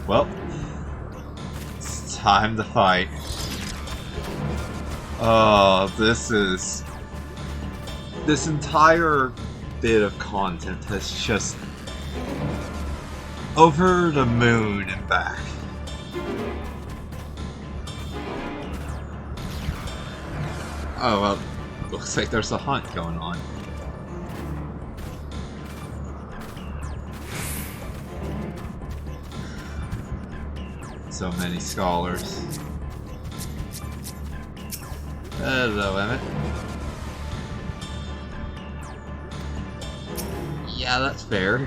Well, it's time to fight. Oh, this entire bit of content has just over the moon and back. Oh, well, looks like there's a hunt going on. So many scholars. Hello, Emmett. Yeah, that's fair.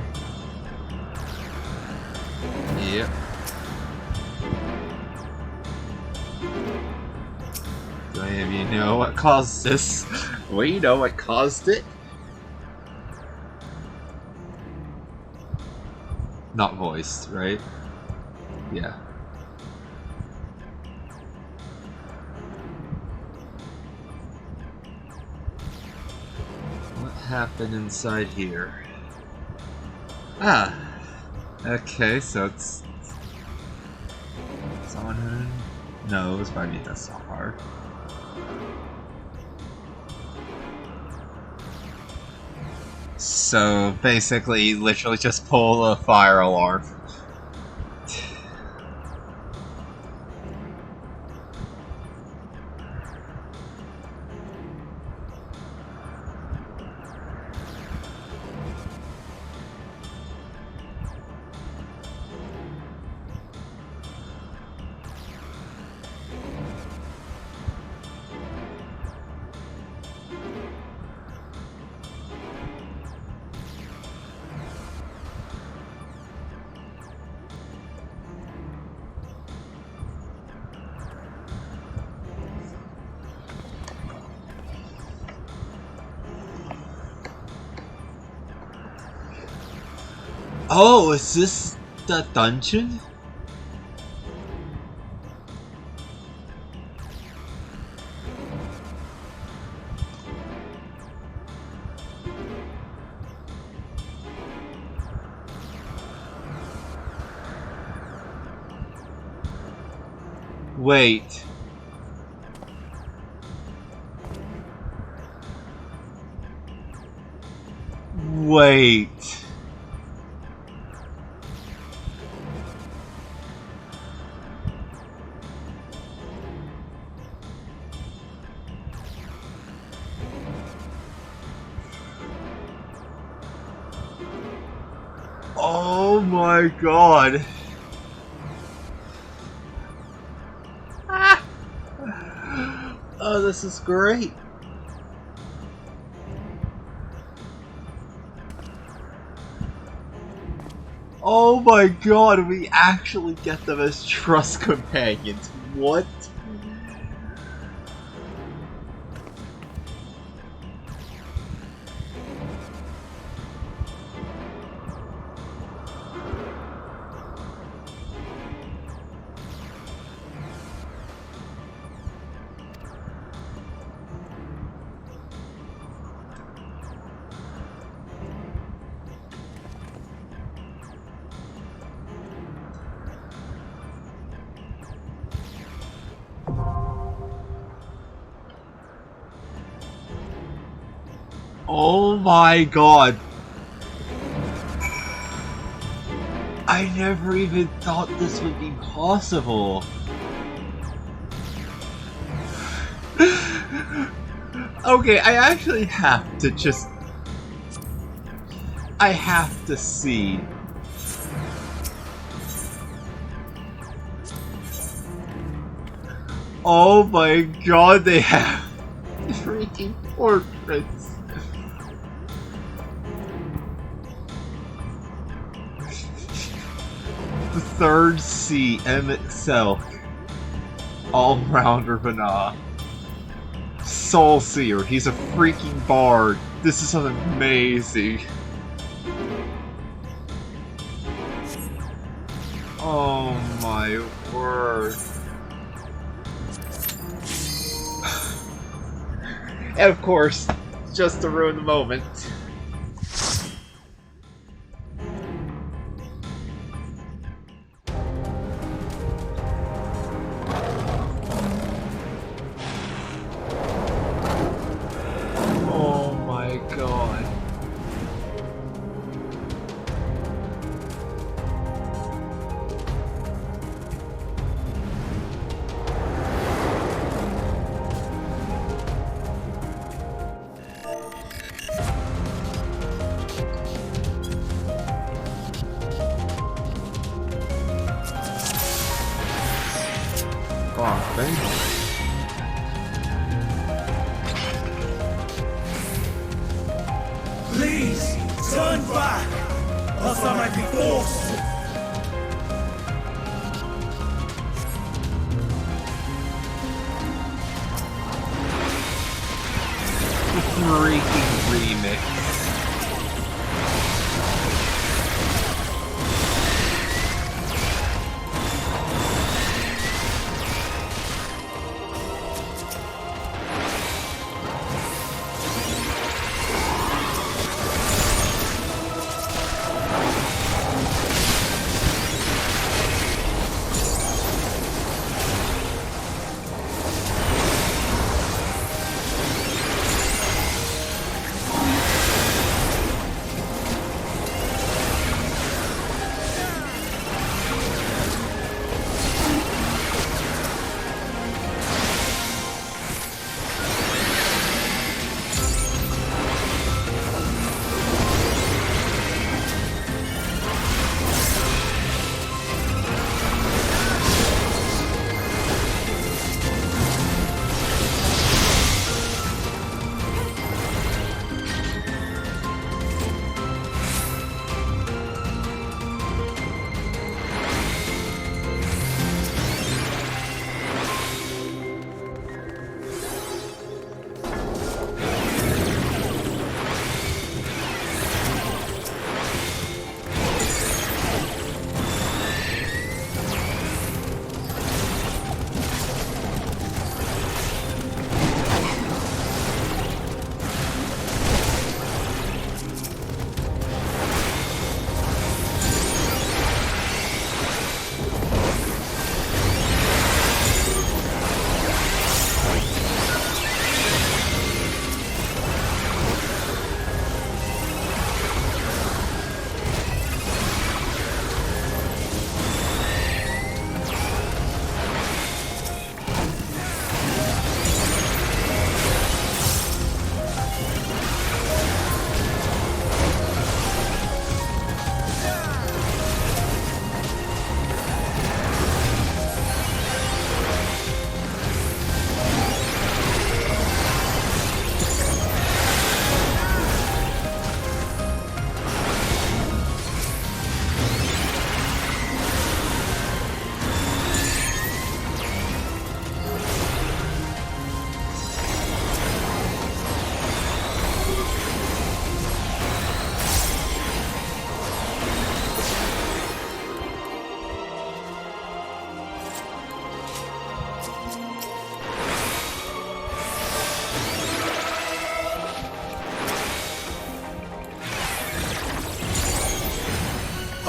Yep. Do any of you know what caused this? Well, you know what caused it? Not voiced, right? Yeah. What happened inside here? Ah! Okay, so it's someone who knows, but I mean, that's not hard. So basically, literally just pull a fire alarm. Oh, is this the dungeon? Wait. Wait. Oh my god. Ah. Oh, this is great. Oh my god, we actually get them as trust companions. What? Oh my god. I never even thought this would be possible. Okay, I actually have to just... I have to see. Oh my god, they have freaking portraits. The third C, Emet-Selch. All-rounder Vanah. Soul Seer, he's a freaking bard. This is amazing. Oh my word. And of course, just to ruin the moment. Fuck, thank you. Please, turn back, else I might be forced to. Freaking remix.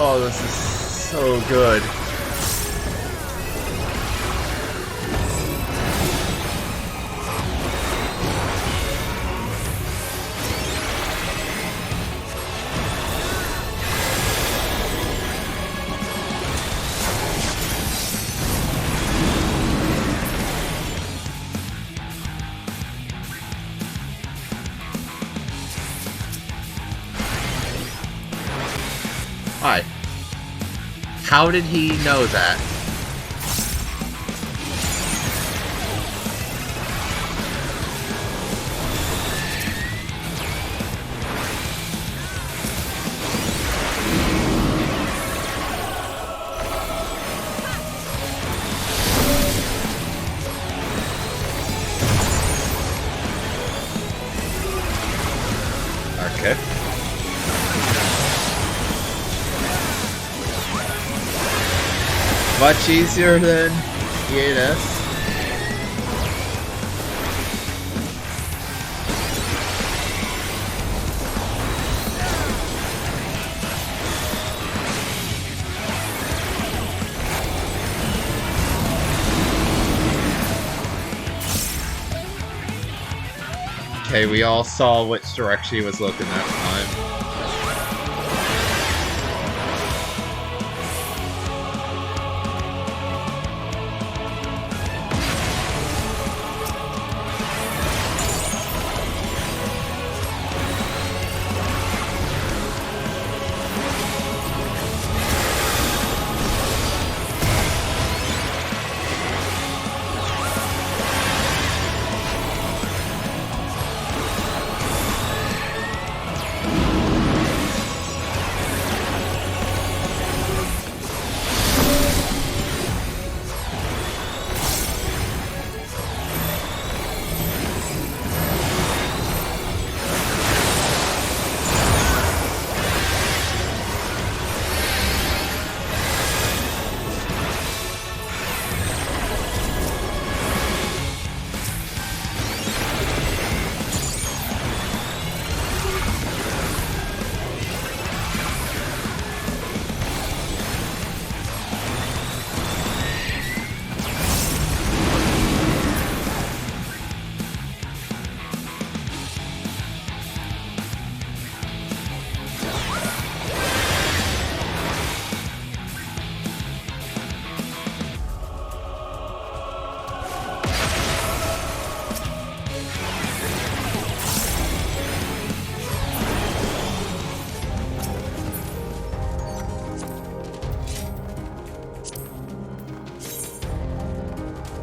Oh, this is so good. Hi. How did he know that? Okay. Much easier than E8S. Okay, we all saw which direction he was looking that time.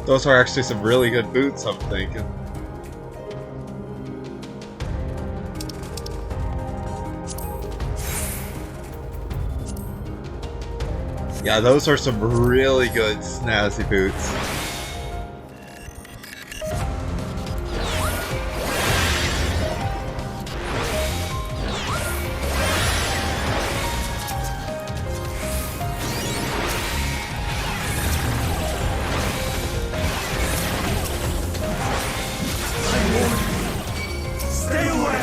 Those are actually some really good boots, I'm thinking. Yeah, those are some really good snazzy boots. Stay away!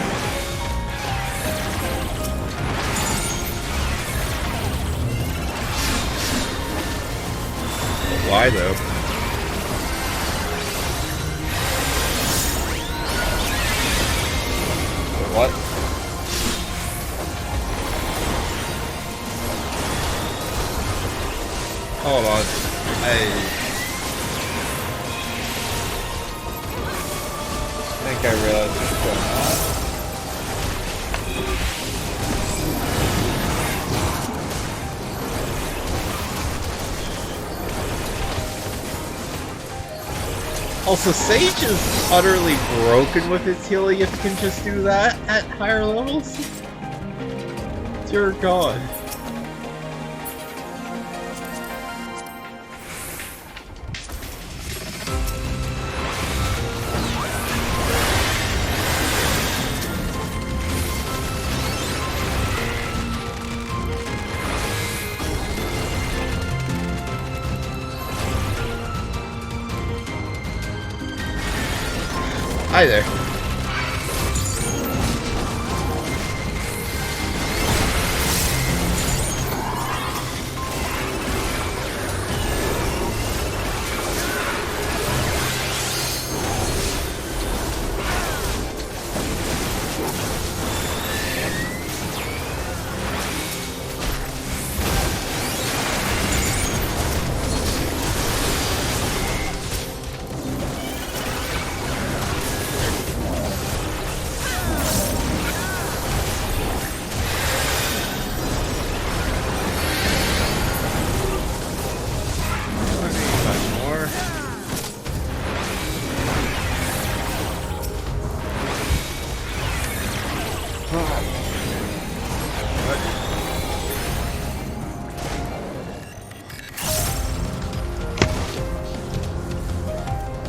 Why though? What? Hold on. I think I realized what's going on. Also, Sage is utterly broken with his healing if he can just do that at higher levels. Dear God. Hi there.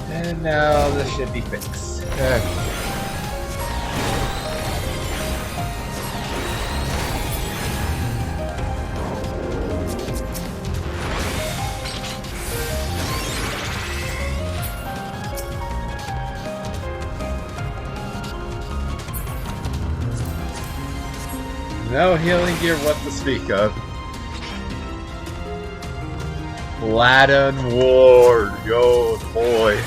And now this should be fixed. Okay. No healing gear what to speak of. Latin Ward, yo boy.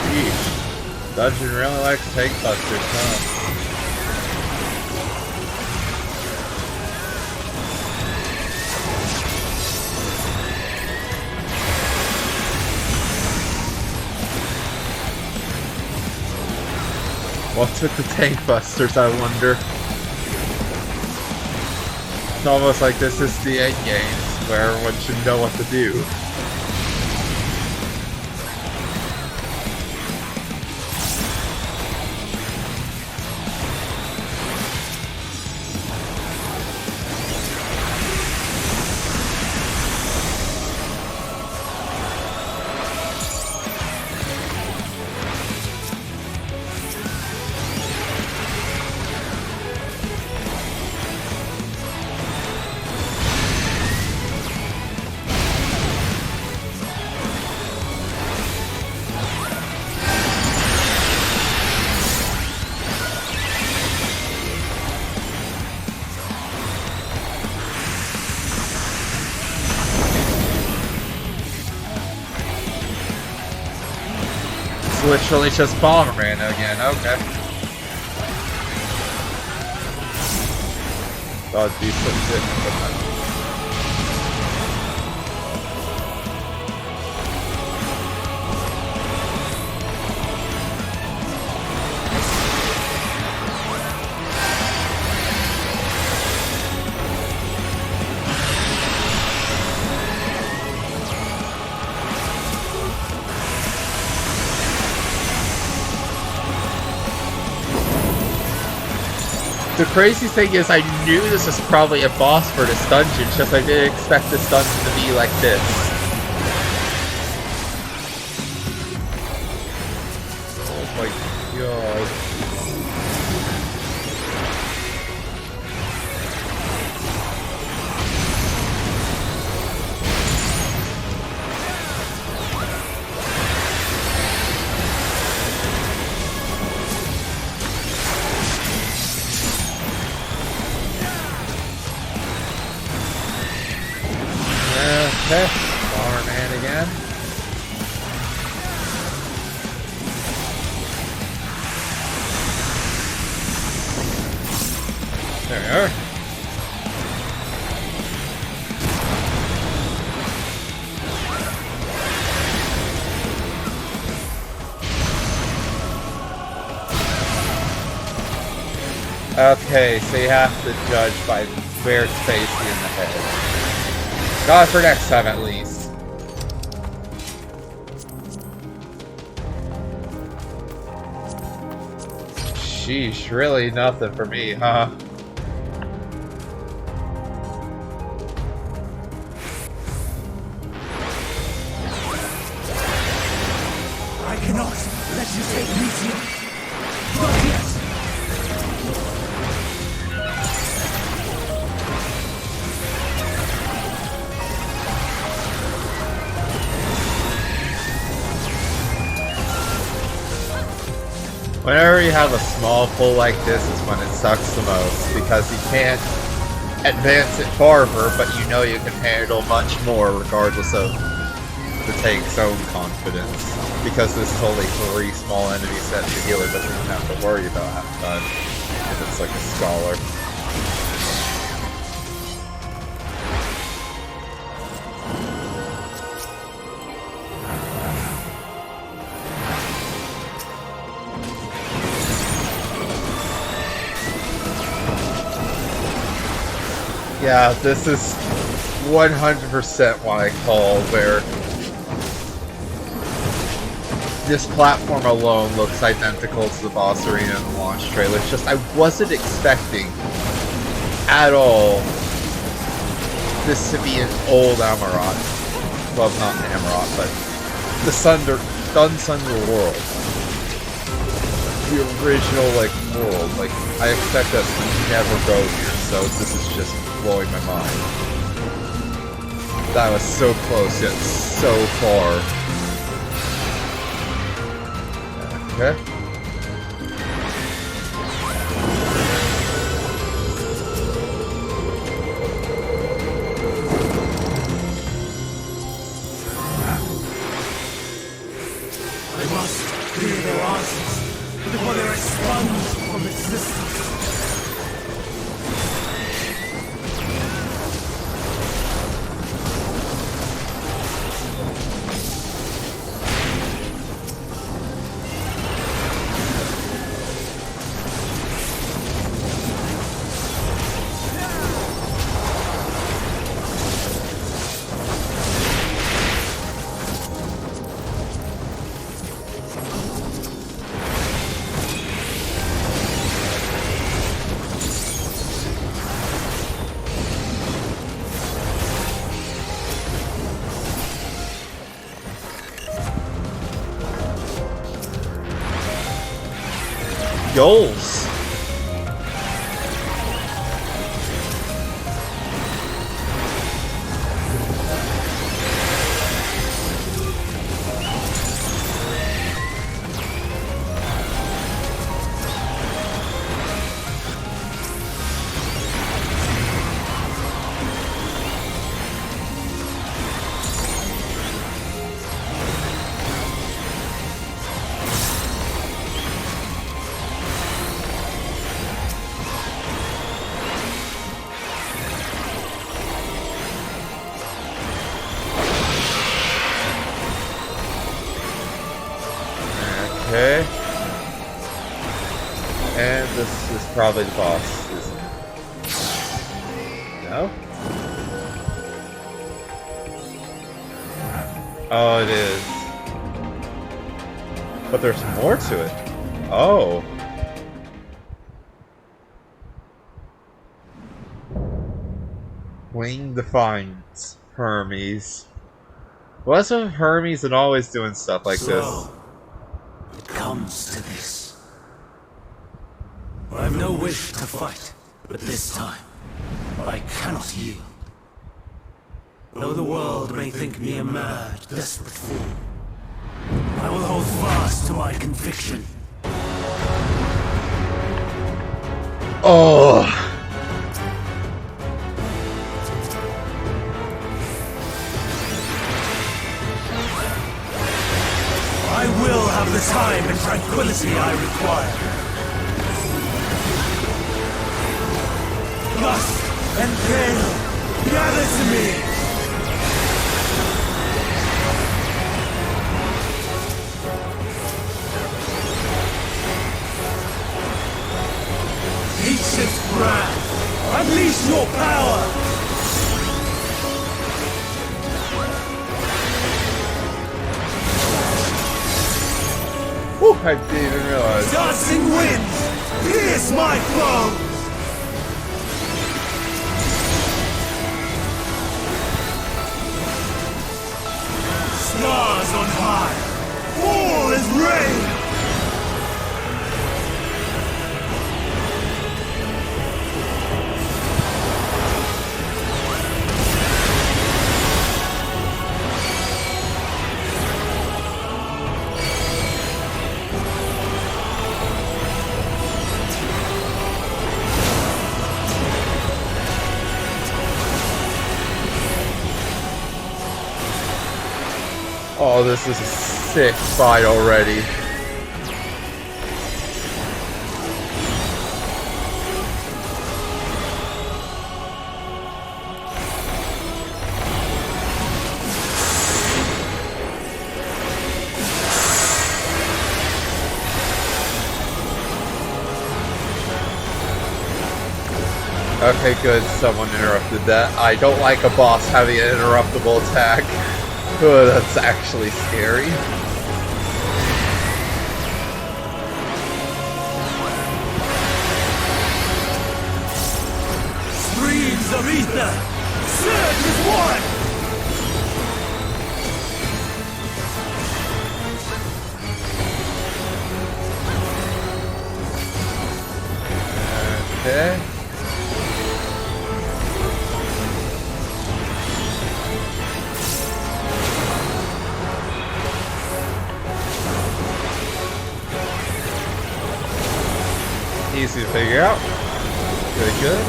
Jeez. Dungeon really likes tank busters, huh? What's with the tank busters, I wonder? It's almost like this is the end game, where everyone should know what to do. Literally just Bomberman again, okay. That'd be some shit. The crazy thing is, I knew this was probably a boss for this dungeon, just I didn't expect this dungeon to be like this. Oh my god. Okay, Bomberman again. There we are. Okay, so you have to judge by where it's facing in the head. Got it for next time, at least. Sheesh, really nothing for me, huh? I cannot let you take me to... Not yet! Whenever you have a small pull like this is when it sucks the most, because you can't advance it farther, but you know you can handle much more regardless of the tank's own confidence. Because this is only 3 small enemy sets, the healer doesn't even have to worry about half the time if it's like a scholar. Yeah, this is 100% what I call where this platform alone looks identical to the boss arena in the launch trailer. It's just I wasn't expecting at all this to be an old Amarat. Well, not Amarat, but the Sundered world. The original, like, world. Like, I expect us to never go here, so this is just blowing my mind. That was so close, yet so far. Okay. I must clear their answers before they're expunged from existence. Goals. Okay. And this is probably the boss, isn't it? No? Oh, it is. But there's more to it. Oh. Wing Defiance. Hermes. What's with Hermes and always doing stuff like this? So, it comes to this. I have no wish to fight, but this time, I cannot yield. Though the world may think me a mad, desperate fool, I will hold fast to my conviction. Oh! I will have the time and tranquility I require. Lust and pain gather to me. Ancient brand, unleash your power! Whew, I didn't even realize. Dancing winds, pierce my foes! Stars on high, fall as rain! Oh, this is a sick fight already. Okay, good. Someone interrupted that. I don't like a boss having an interruptible attack. Oh, that's actually scary. Streams of ether! Surge as one! Okay. Easy to figure out. Very good.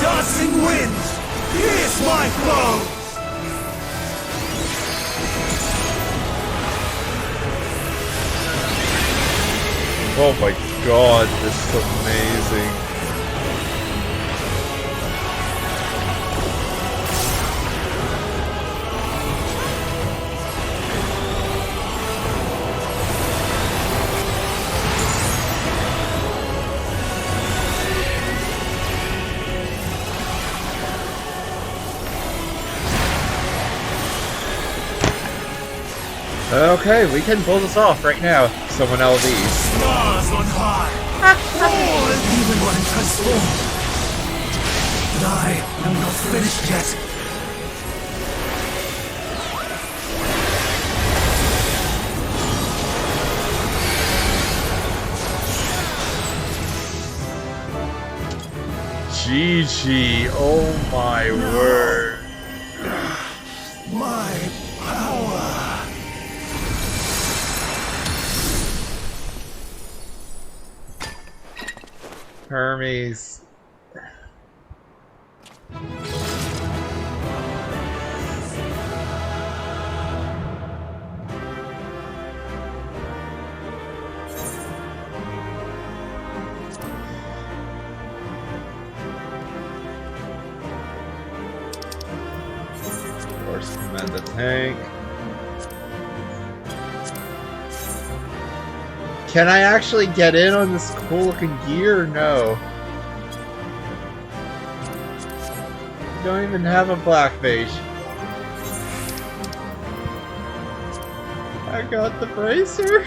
Dancing winds, pierce my foes! Oh my god, this is amazing. Okay, we can pull this off right now. Someone LD. Stars on high! Fall as even when transformed! But I am not finished yet. GG, oh my word. My power! Hermes. Of course, command the tank. Can I actually get in on this cool looking gear or no? I don't even have a black mage. I got the bracer.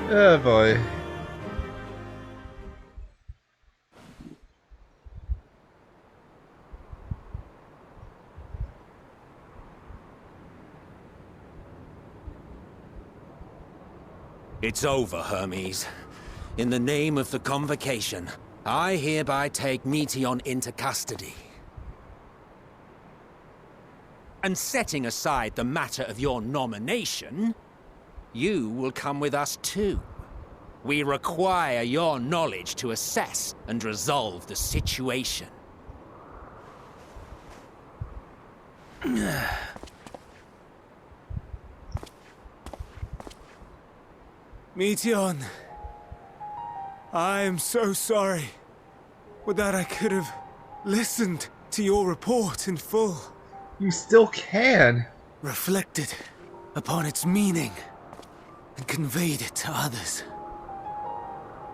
Oh boy. It's over, Hermes. In the name of the Convocation, I hereby take Meteion into custody. And setting aside the matter of your nomination, you will come with us too. We require your knowledge to assess and resolve the situation. Meteion, I am so sorry. Would that I could have listened to your report in full. You still can. Reflected upon its meaning and conveyed it to others.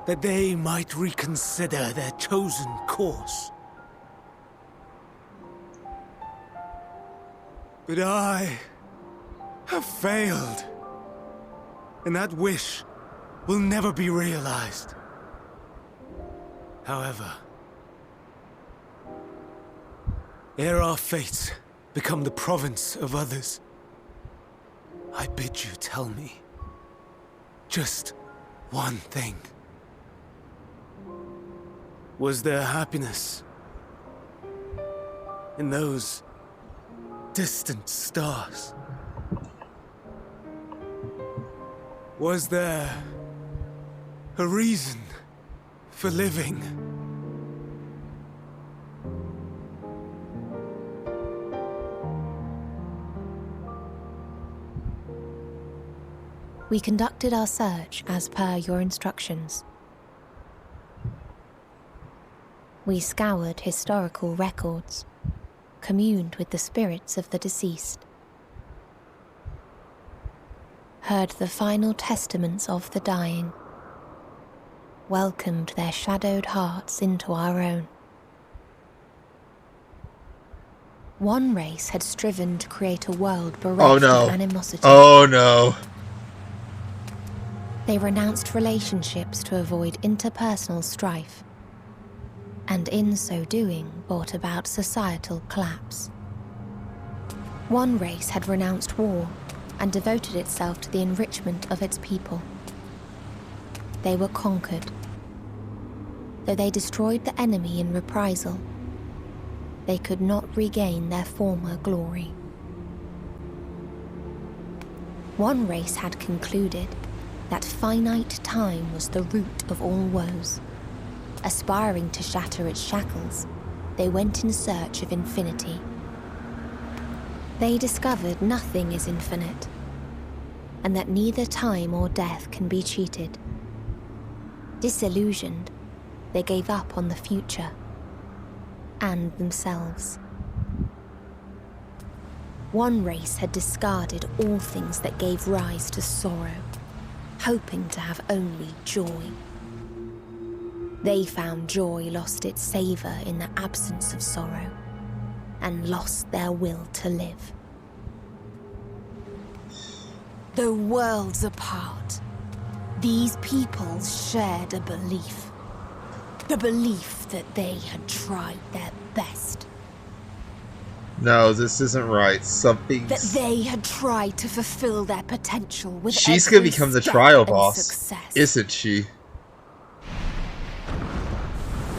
That they might reconsider their chosen course. But I have failed. And that wish will never be realized. However, ere our fates become the province of others, I bid you tell me just one thing. Was there happiness in those distant stars? Was there a reason for living? We conducted our search as per your instructions. We scoured historical records, communed with the spirits of the deceased, heard the final testaments of the dying, welcomed their shadowed hearts into our own. One race had striven to create a world bereft of animosity. Oh no. They renounced relationships to avoid interpersonal strife, and in so doing brought about societal collapse. One race had renounced war and devoted itself to the enrichment of its people. They were conquered. Though they destroyed the enemy in reprisal, they could not regain their former glory. One race had concluded that finite time was the root of all woes. Aspiring to shatter its shackles, they went in search of infinity. They discovered nothing is infinite, and that neither time or death can be cheated. Disillusioned, they gave up on the future and themselves. One race had discarded all things that gave rise to sorrow, hoping to have only joy. They found joy lost its savor in the absence of sorrow, and lost their will to live. Though worlds apart, these peoples shared a belief. The belief that they had tried their best. No, this isn't right. Something's... That they had tried to fulfill their potential with She's every gonna become the step trial and boss, success. isn't she?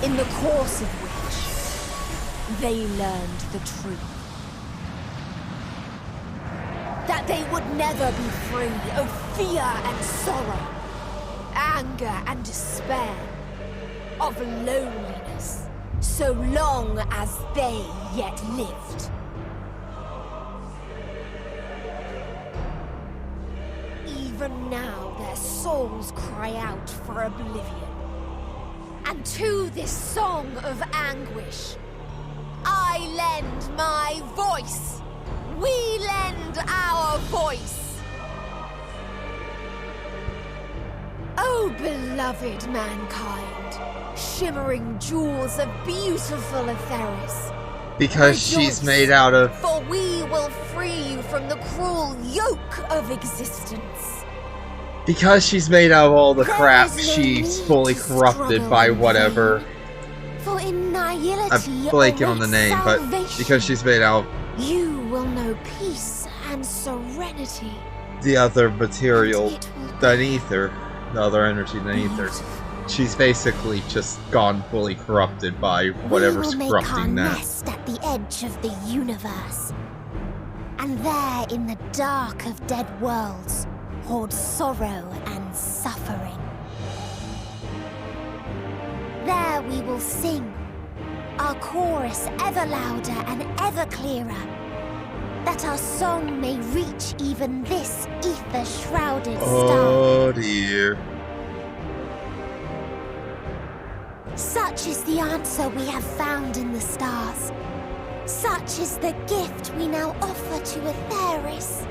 In the course of which they learned the truth. That they would never be free of fear and sorrow, anger and despair, of loneliness, so long as they yet lived. Even now their souls cry out for oblivion. And to this song of anguish, I lend we lend our voice. Oh, beloved mankind, shimmering jewels of beautiful Etheris. Because she's made out of... For we will free you from the cruel yoke of existence. Because she's made out of all the crap, she's fully corrupted by whatever... For in nihility I'm blanking on the name, but because she's made out of... You will know peace and serenity. The other material beneath her. The other energy beneath her. She's basically just gone fully corrupted by whatever's corrupting that. Nest at the edge of the universe. And there in the dark of dead worlds hoard sorrow and suffering. There we will sing, our chorus ever louder and ever clearer, that our song may reach even this ether-shrouded star. Oh dear. Such is the answer we have found in the stars. Such is the gift we now offer to Etheris.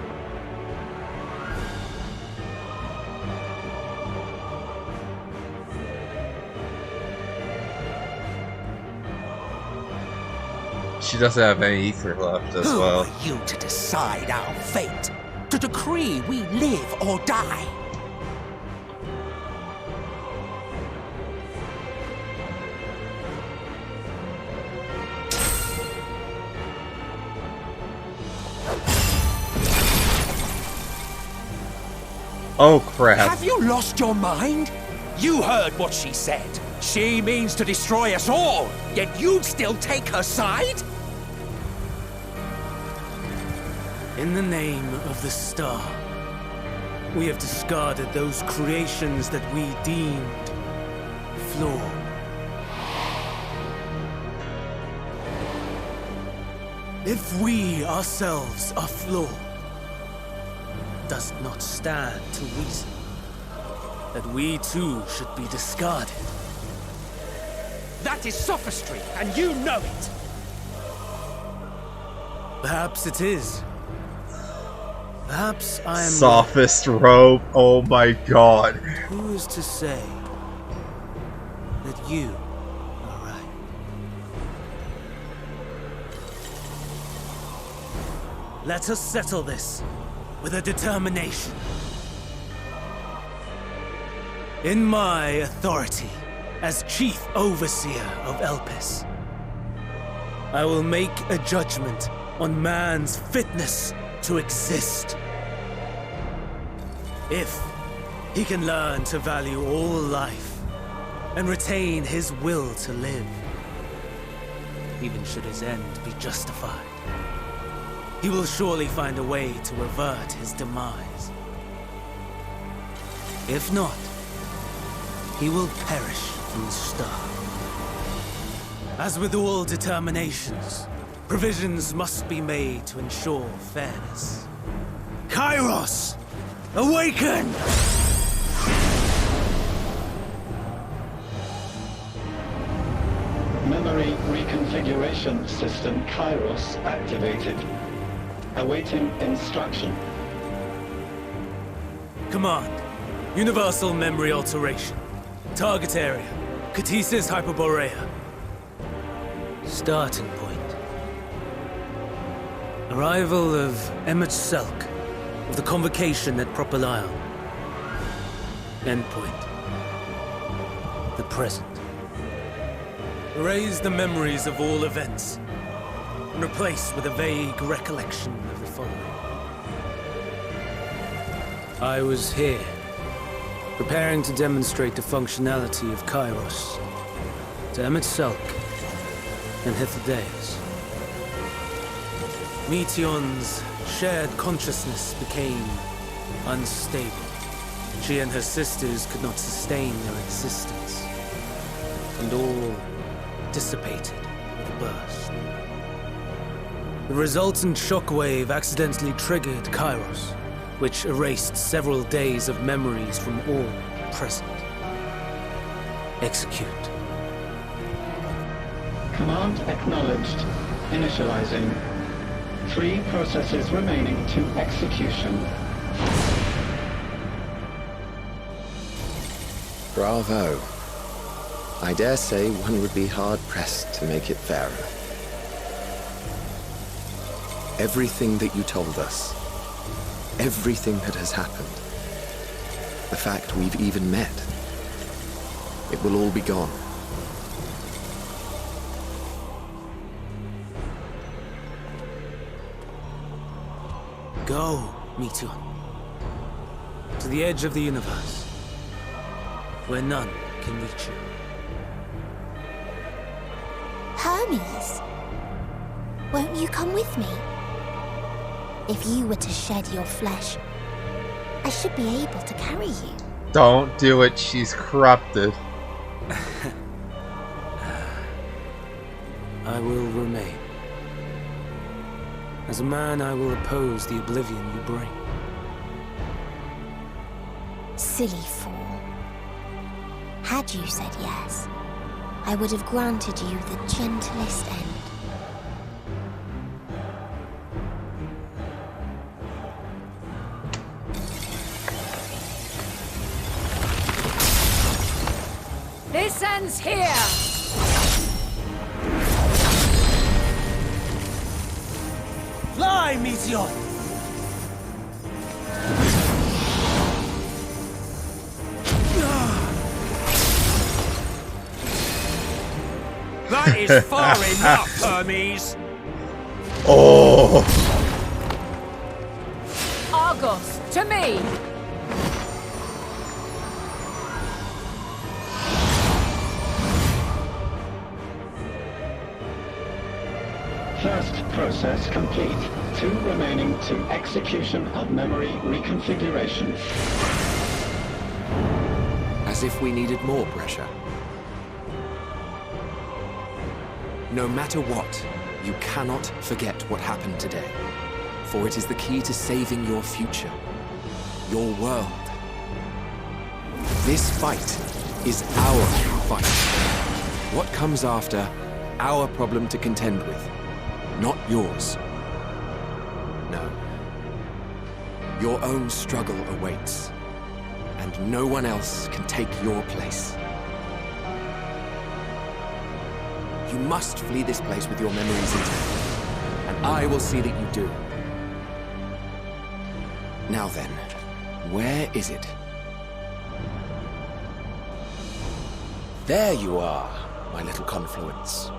She doesn't have any ether left as well. Who are you to decide our fate? To decree we live or die? Oh crap. Have you lost your mind? You heard what she said. She means to destroy us all, yet you'd still take her side? In the name of the star, we have discarded those creations that we deemed flawed. If we ourselves are flawed, does it not stand to reason that we too should be discarded? That is sophistry, and you know it! Perhaps it is. Perhaps I am... Sophist robe, oh my god. Who is to say that you are right? Let us settle this with a determination. In my authority as Chief Overseer of Elpis, I will make a judgment on man's fitness to exist. If he can learn to value all life and retain his will to live, even should his end be justified, he will surely find a way to avert his demise. If not, he will perish from the start. As with all determinations, provisions must be made to ensure fairness. Kairos! Awaken! Memory reconfiguration system Kairos activated. Awaiting instruction. Command. Universal memory alteration. Target area. Catesis Hyperborea. Starting point. Arrival of Emet-Selch of the Convocation at Propylion. Endpoint. The present. Erase the memories of all events and replace with a vague recollection of the following. I was here, preparing to demonstrate the functionality of Kairos to Emet-Selch and Hithodeus. Meteon's shared consciousness became unstable. She and her sisters could not sustain their existence, and all dissipated with a burst. The resultant shockwave accidentally triggered Kairos, which erased several days of memories from all present. Execute. Command acknowledged. Initializing. 3 processes remaining to execution. Bravo. I dare say one would be hard-pressed to make it fairer. Everything that you told us, everything that has happened, the fact we've even met, it will all be gone. Go, Meteor. To the edge of the universe, where none can reach you. Hermes, won't you come with me? If you were to shed your flesh, I should be able to carry you. Don't do it, she's corrupted. I will remain. As a man, I will oppose the oblivion you bring. Silly fool. Had you said yes, I would have granted you the gentlest end. This ends here! Fly, Meteor! That is far enough, Hermes! Oh! Argos, to me! First process complete. 2 remaining to execution of memory reconfiguration. As if we needed more pressure. No matter what, you cannot forget what happened today. For it is the key to saving your future. Your world. This fight is our fight. What comes after, our problem to contend with. Not yours. No. Your own struggle awaits. And no one else can take your place. You must flee this place with your memories intact. And I will see that you do. Now then, where is it? There you are, my little confluence.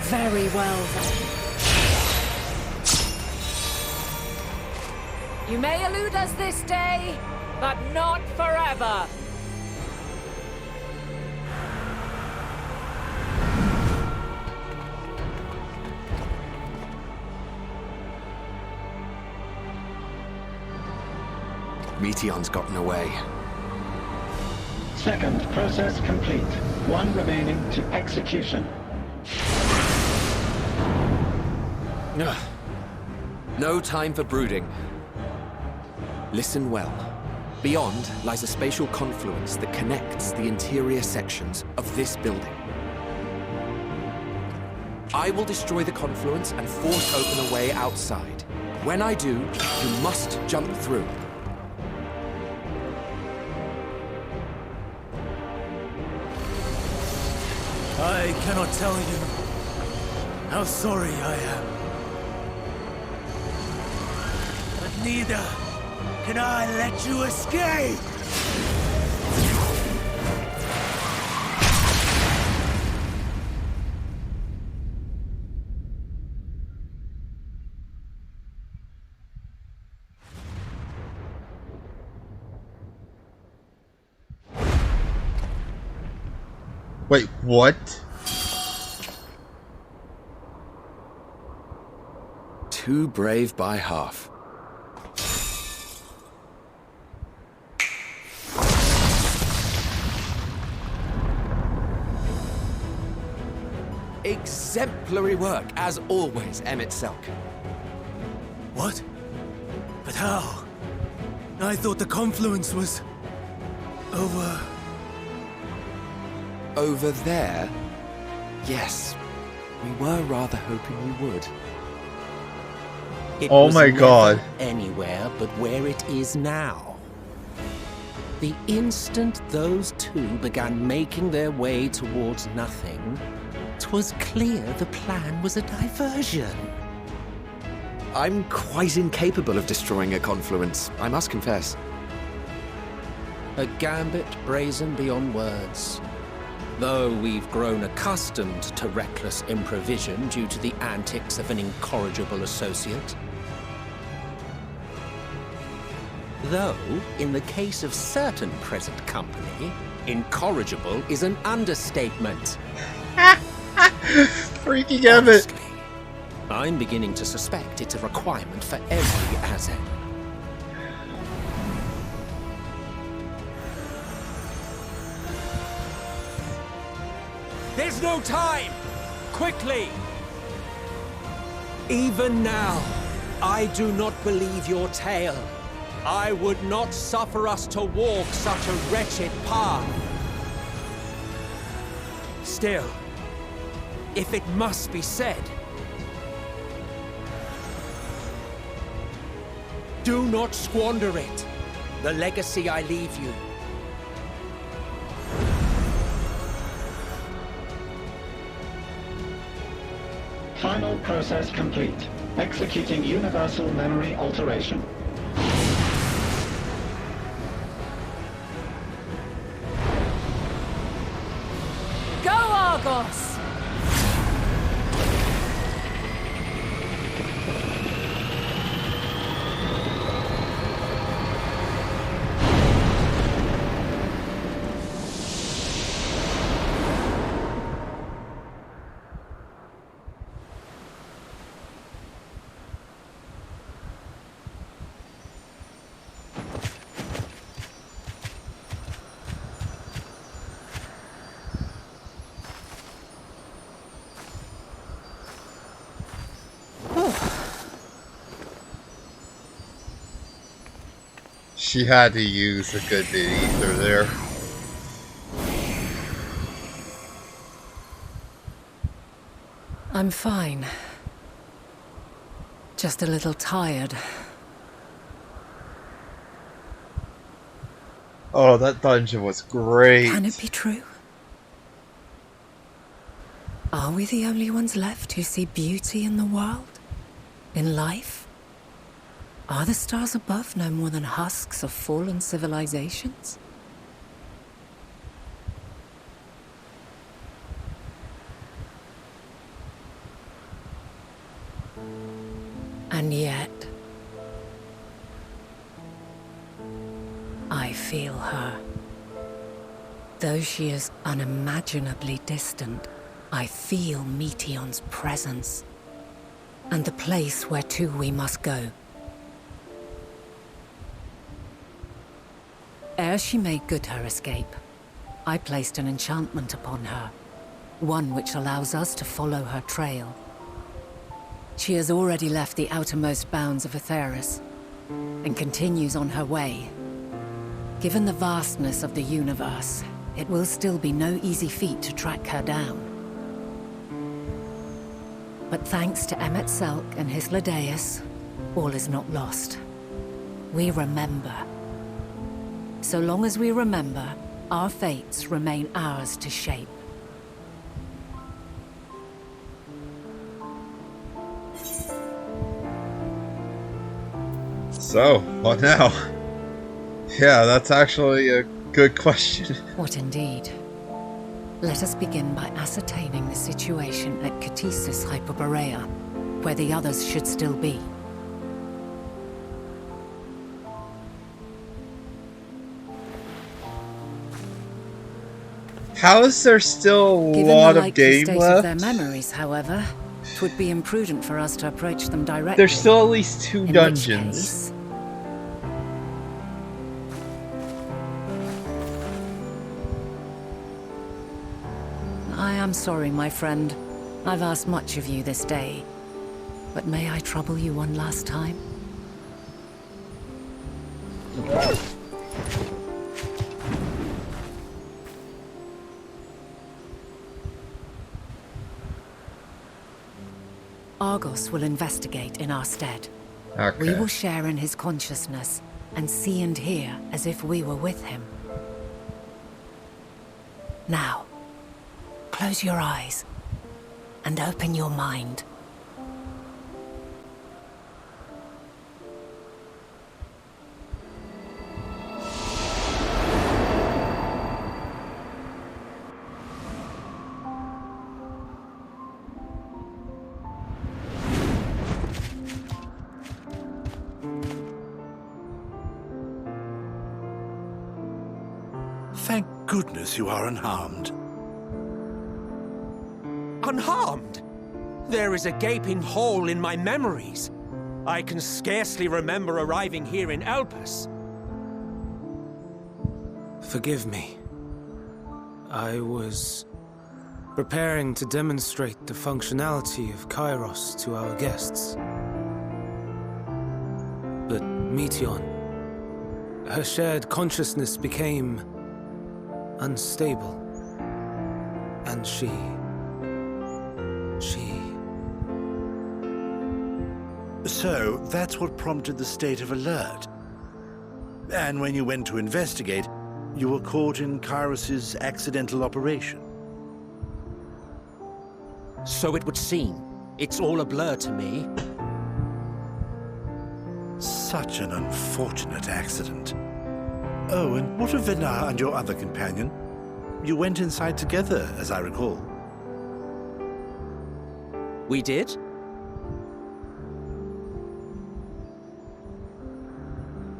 Very well, then. You may elude us this day, but not forever. Meteon's gotten away. Second process complete. 1 remaining to execution. Ugh. No time for brooding. Listen well. Beyond lies a spatial confluence that connects the interior sections of this building. I will destroy the confluence and force open a way outside. When I do, you must jump through. I cannot tell you how sorry I am. But neither can I let you escape! Wait, what? Too brave by half. Exemplary work, as always, Emet-Selch. What? But how? I thought the confluence was... over... Over there? Yes. We were rather hoping you would. It Oh was my never God. Anywhere but where it is now. The instant those two began making their way towards nothing, 'twas clear the plan was a diversion. I'm quite incapable of destroying a confluence, I must confess. A gambit brazen beyond words. Though we've grown accustomed to reckless improvision due to the antics of an incorrigible associate. Though, in the case of certain present company, incorrigible is an understatement. Freaking Emet! Honestly, I'm beginning to suspect it's a requirement for every Azen. There's no time! Quickly! Even now, I do not believe your tale. I would not suffer us to walk such a wretched path. Still, if it must be said, Do not squander it. The legacy I leave you. Final process complete. Executing universal memory alteration. Go, Argos! She had to use a good bit of ether there. I'm fine. Just a little tired. Oh, that dungeon was great. Can it be true? Are we the only ones left who see beauty in the world? In life? Are the stars above no more than husks of fallen civilizations? And yet, I feel her. Though she is unimaginably distant, I feel Meteion's presence, and the place where to we must go. Ere she made good her escape, I placed an enchantment upon her, one which allows us to follow her trail. She has already left the outermost bounds of Aetheris, and continues on her way. Given the vastness of the universe, it will still be no easy feat to track her down. But thanks to Emet-Selch and his Ladeus, all is not lost. We remember. So long as we remember, our fates remain ours to shape. So, what now? Yeah, that's actually a good question. What indeed? Let us begin by ascertaining the situation at Catesis Hyperborea, where the others should still be. How is there still a Given lot the of likely game state left? of their memories, however, it would be imprudent for us to approach them directly. There's still at least 2 in dungeons. Which case, I am sorry, my friend. I've asked much of you this day. But may I trouble you one last time? Argos will investigate in our stead. Okay. We will share in his consciousness and see and hear as if we were with him. Now, close your eyes and open your mind. Thank goodness you are unharmed. Unharmed? There is a gaping hole in my memories. I can scarcely remember arriving here in Elpis. Forgive me. I was preparing to demonstrate the functionality of Kairos to our guests. But Meteon, her shared consciousness became unstable. And she... So, that's what prompted the state of alert. And when you went to investigate, you were caught in Kairos' accidental operation. So it would seem. It's all a blur to me. Such an unfortunate accident. Oh, and what of Venar and your other companion? You went inside together, as I recall. We did?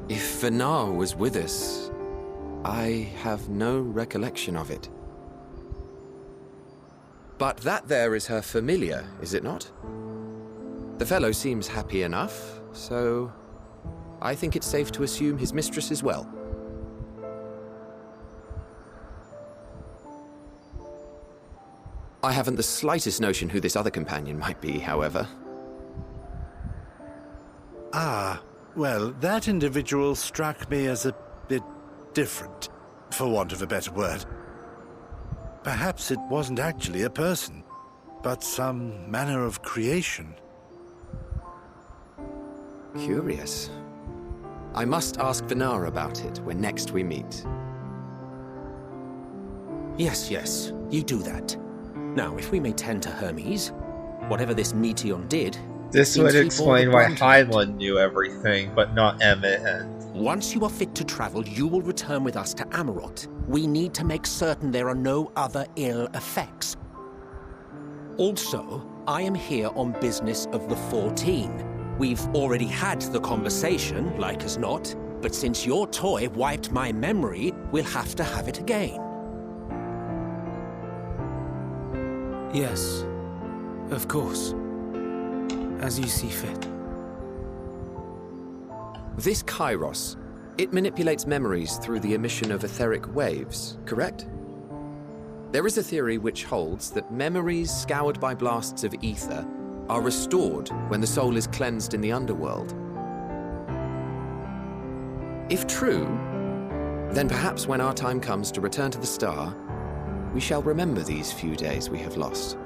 If Venar was with us, I have no recollection of it. But that there is her familiar, is it not? The fellow seems happy enough, so I think it's safe to assume his mistress as well. I haven't the slightest notion who this other companion might be, however. Ah, well, that individual struck me as a bit different, for want of a better word. Perhaps it wasn't actually a person, but some manner of creation. Curious. I must ask Venar about it when next we meet. Yes, you do that. Now, if we may tend to Hermes, whatever this Meteon did... This would explain why Heinlein knew everything, but not Emmett and... Once you are fit to travel, you will return with us to Amarot. We need to make certain there are no other ill effects. Also, I am here on business of the 14. We've already had the conversation, like as not, but since your toy wiped my memory, we'll have to have it again. Yes, of course. As you see fit. This Kairos, it manipulates memories through the emission of etheric waves, correct? There is a theory which holds that memories scoured by blasts of ether are restored when the soul is cleansed in the underworld. If true, then perhaps when our time comes to return to the star, we shall remember these few days we have lost.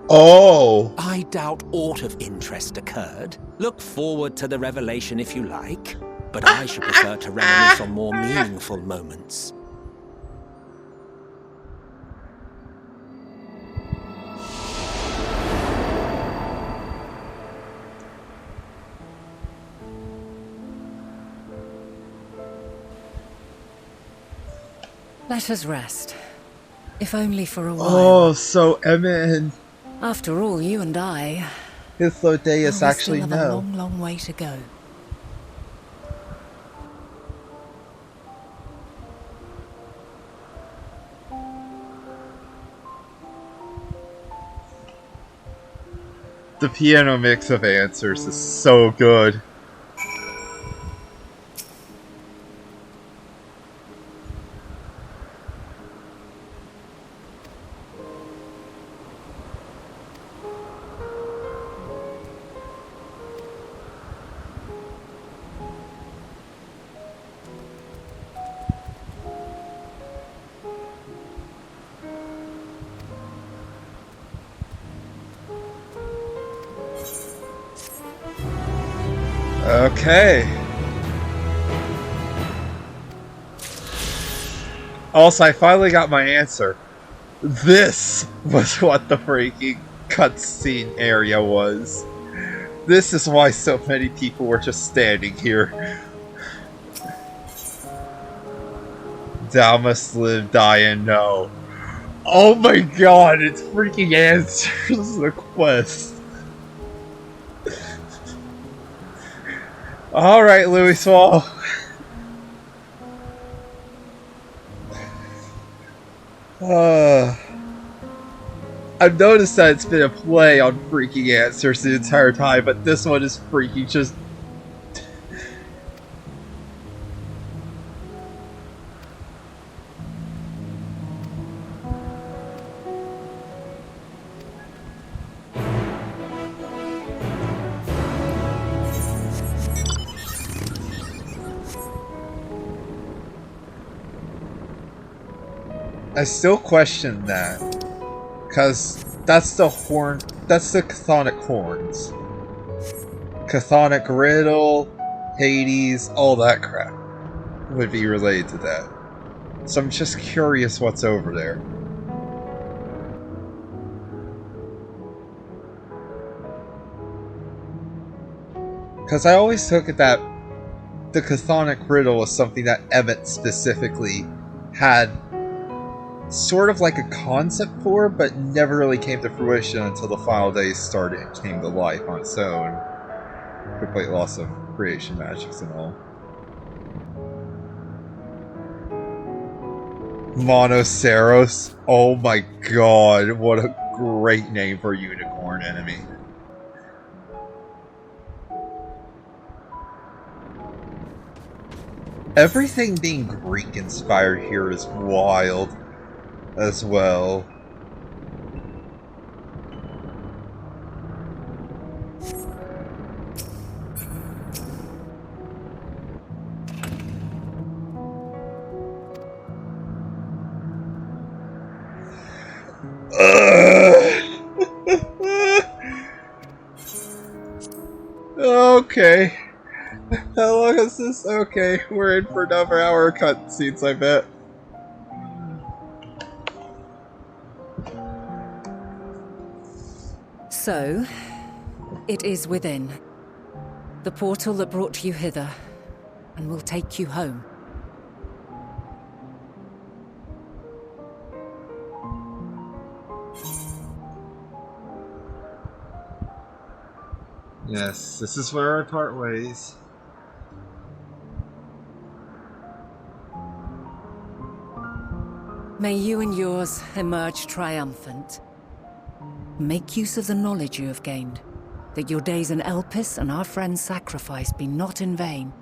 Oh! I doubt aught of interest occurred. Look forward to the revelation if you like, but I should prefer to reminisce on more meaningful moments. Let us rest. If only for a while. Oh, so Emmett and After all, you and I... Hythlodaeus we actually still have a know. long, long way to go. The piano mix of answers is so good. Okay. Also, I finally got my answer. This was what the freaking cutscene area was. This is why so many people were just standing here. Thou must live, die, and know. Oh my god, it's freaking answers the quest. Alright, Louis Swall. I've noticed that it's been a play on freaking answers the entire time, but this one is freaking just... I still question that, because that's the chthonic horns. Chthonic riddle, Hades, all that crap would be related to that. So I'm just curious what's over there. Because I always took it that the chthonic riddle was something that Emmet specifically had sort of like a concept for, but never really came to fruition until the final days started and came to life on its own. Complete loss of creation magics and all. Monoceros. Oh my god, what a great name for a unicorn enemy. Everything being Greek inspired here is wild as well. Okay. How long is this? Okay, we're in for another hour of cutscenes, I bet. So, it is within. The portal that brought you hither, and will take you home. Yes, this is where I part ways. May you and yours emerge triumphant. Make use of the knowledge you have gained, that your days in Elpis and our friend's sacrifice be not in vain.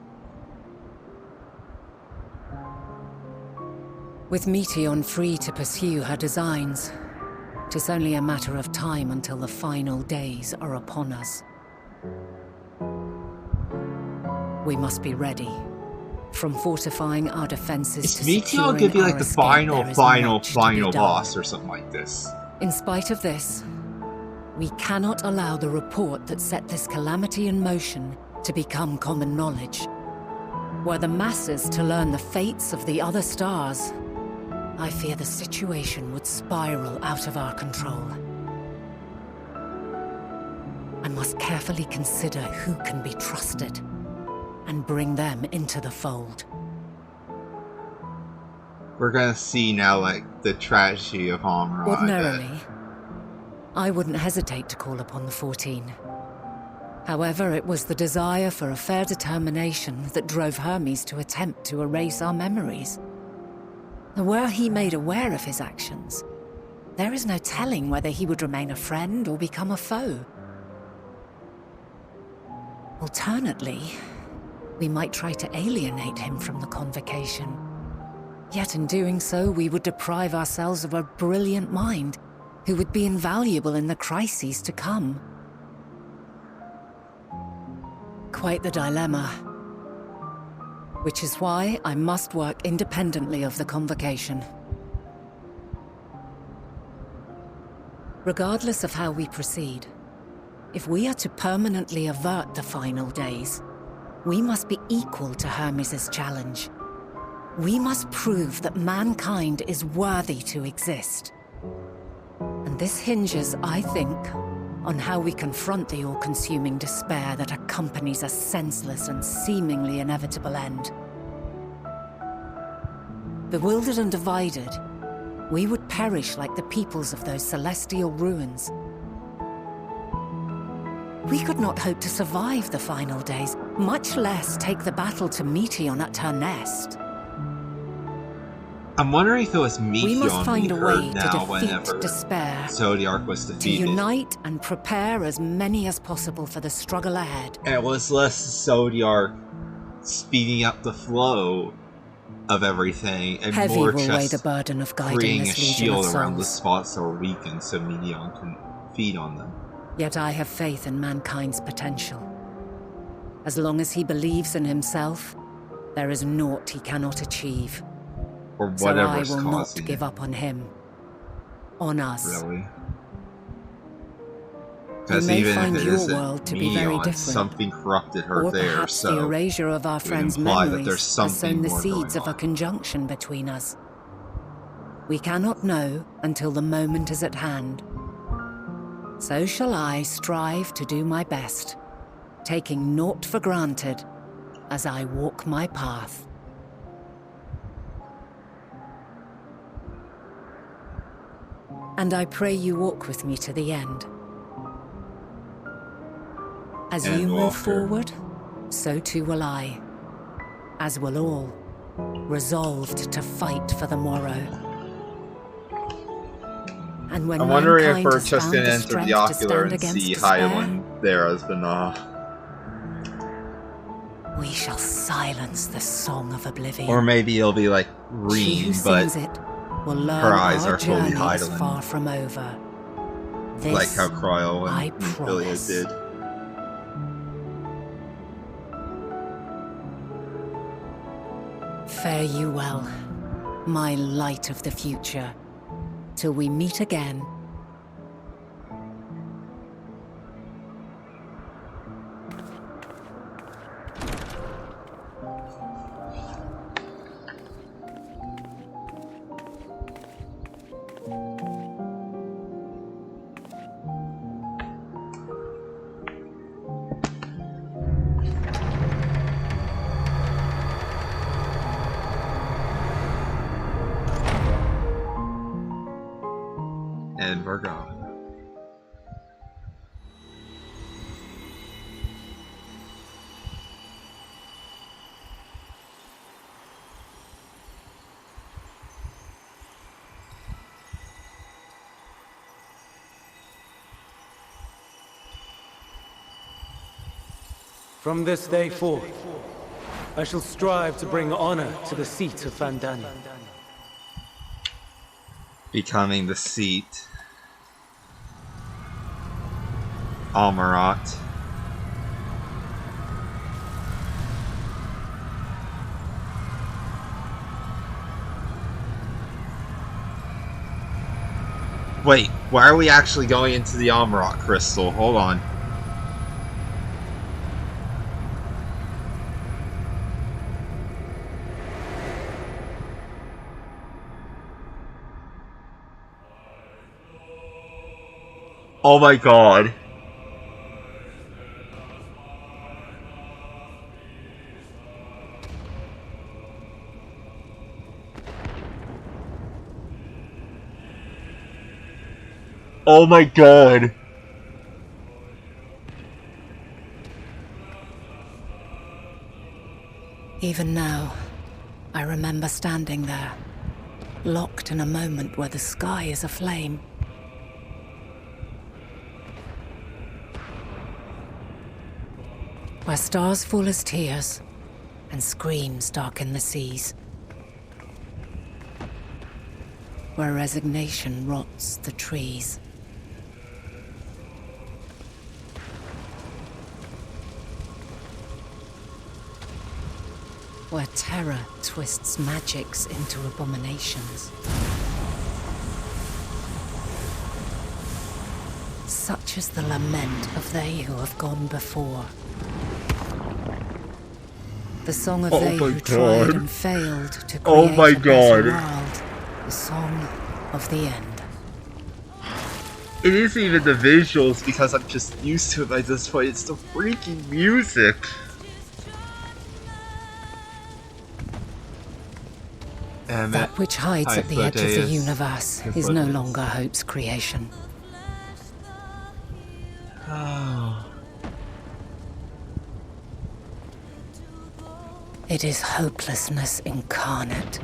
With Meteion free to pursue her designs, 'tis only a matter of time until the final days are upon us. We must be ready. From fortifying our defenses to Meteion securing could be like our the escape, final there is much to be done. boss or something like this. In spite of this, we cannot allow the report that set this calamity in motion to become common knowledge. Were the masses to learn the fates of the other stars, I fear the situation would spiral out of our control. I must carefully consider who can be trusted, and bring them into the fold. We're gonna see now, like, the tragedy of Amra. Ordinarily, I wouldn't hesitate to call upon the 14. However, it was the desire for a fair determination that drove Hermes to attempt to erase our memories. And were he made aware of his actions, there is no telling whether he would remain a friend or become a foe. Alternately, we might try to alienate him from the convocation. Yet in doing so, we would deprive ourselves of a brilliant mind who would be invaluable in the crises to come. Quite the dilemma. Which is why I must work independently of the convocation. Regardless of how we proceed, if we are to permanently avert the final days, we must be equal to Hermes' challenge. We must prove that mankind is worthy to exist. And this hinges, I think, on how we confront the all-consuming despair that accompanies a senseless and seemingly inevitable end. Bewildered and divided, we would perish like the peoples of those celestial ruins. We could not hope to survive the final days, much less take the battle to Meteon at her nest. I'm wondering if it was Meteon we must find a way to defeat whenever despair, Zodiark was to defeated. unite and prepare as many as possible for the struggle ahead. And it was less Zodiark speeding up the flow of everything, and Heavy more will just weigh the burden of guiding creating a this legion shield of around the souls. spots that were weakened so Meteon can feed on them. Yet I have faith in mankind's potential. As long as he believes in himself, there is naught he cannot achieve. Or So I whatever's will not causing give it. up on him. On us. Really? You Because may even find if it your isn't world to be very Meteon, different. something corrupted her Or there, perhaps so the erasure of our it would friends' imply that memories there's has something sown the more seeds going of a on. conjunction between us. We cannot know until the moment is at hand. So shall I strive to do my best, taking naught for granted as I walk my path. And I pray you walk with me to the end. As you move Endwalker. forward, so too will I. As will all, resolved to fight for the morrow. And when I'm wondering if mankind we're has just found going to the enter strength the to ocular stand and against see despair, Hyland there as the we shall silence the song of oblivion. Or maybe it'll be like She who Reem, but sings it will learn her eyes our are fully journey is Hyland. far from over. This like how Cryo I and Iliad promise. did. Fare you well, my light of the future, till we meet again. And we're gone. From this day forth, I shall strive to bring honor to the seat of Vandani. Becoming the seat. Almarat. Wait, why are we actually going into the Almarat crystal? Hold on. Oh my god. Oh my god. Even now, I remember standing there, locked in a moment where the sky is aflame. where stars fall as tears and screams darken the seas, where resignation rots the trees. Where terror twists magics into abominations. Such is the lament of they who have gone before. The song of they who tried and failed to create a better world. The song of the end. It isn't even the visuals because I'm just used to it by this point. It's the freaking music. That which hides at the edge of the universe is no longer Hope's creation. Oh. It is hopelessness incarnate.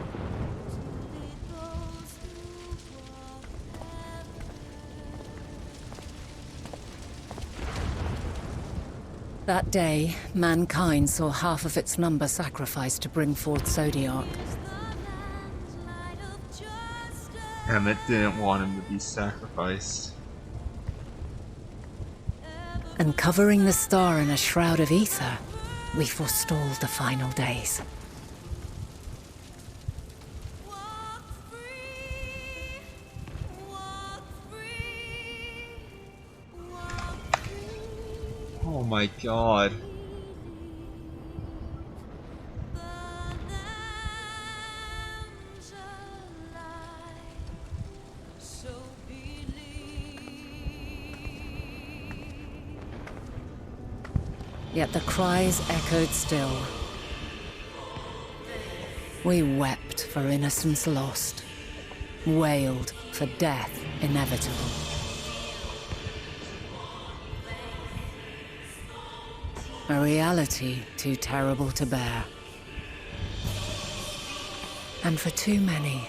That day, mankind saw half of its number sacrificed to bring forth Zodiac. Emmett didn't want him to be sacrificed. And covering the star in a shroud of ether, we forestalled the final days. Oh my god. Yet the cries echoed still. We wept for innocence lost, wailed for death inevitable. A reality too terrible to bear. And for too many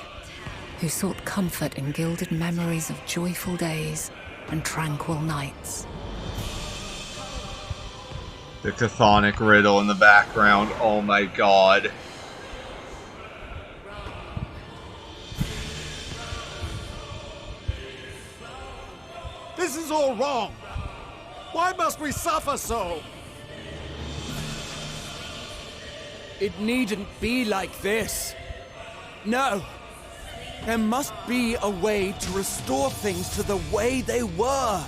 who sought comfort in gilded memories of joyful days and tranquil nights. The chthonic riddle in the background, oh my god. This is all wrong! Why must we suffer so? It needn't be like this. No. There must be a way to restore things to the way they were.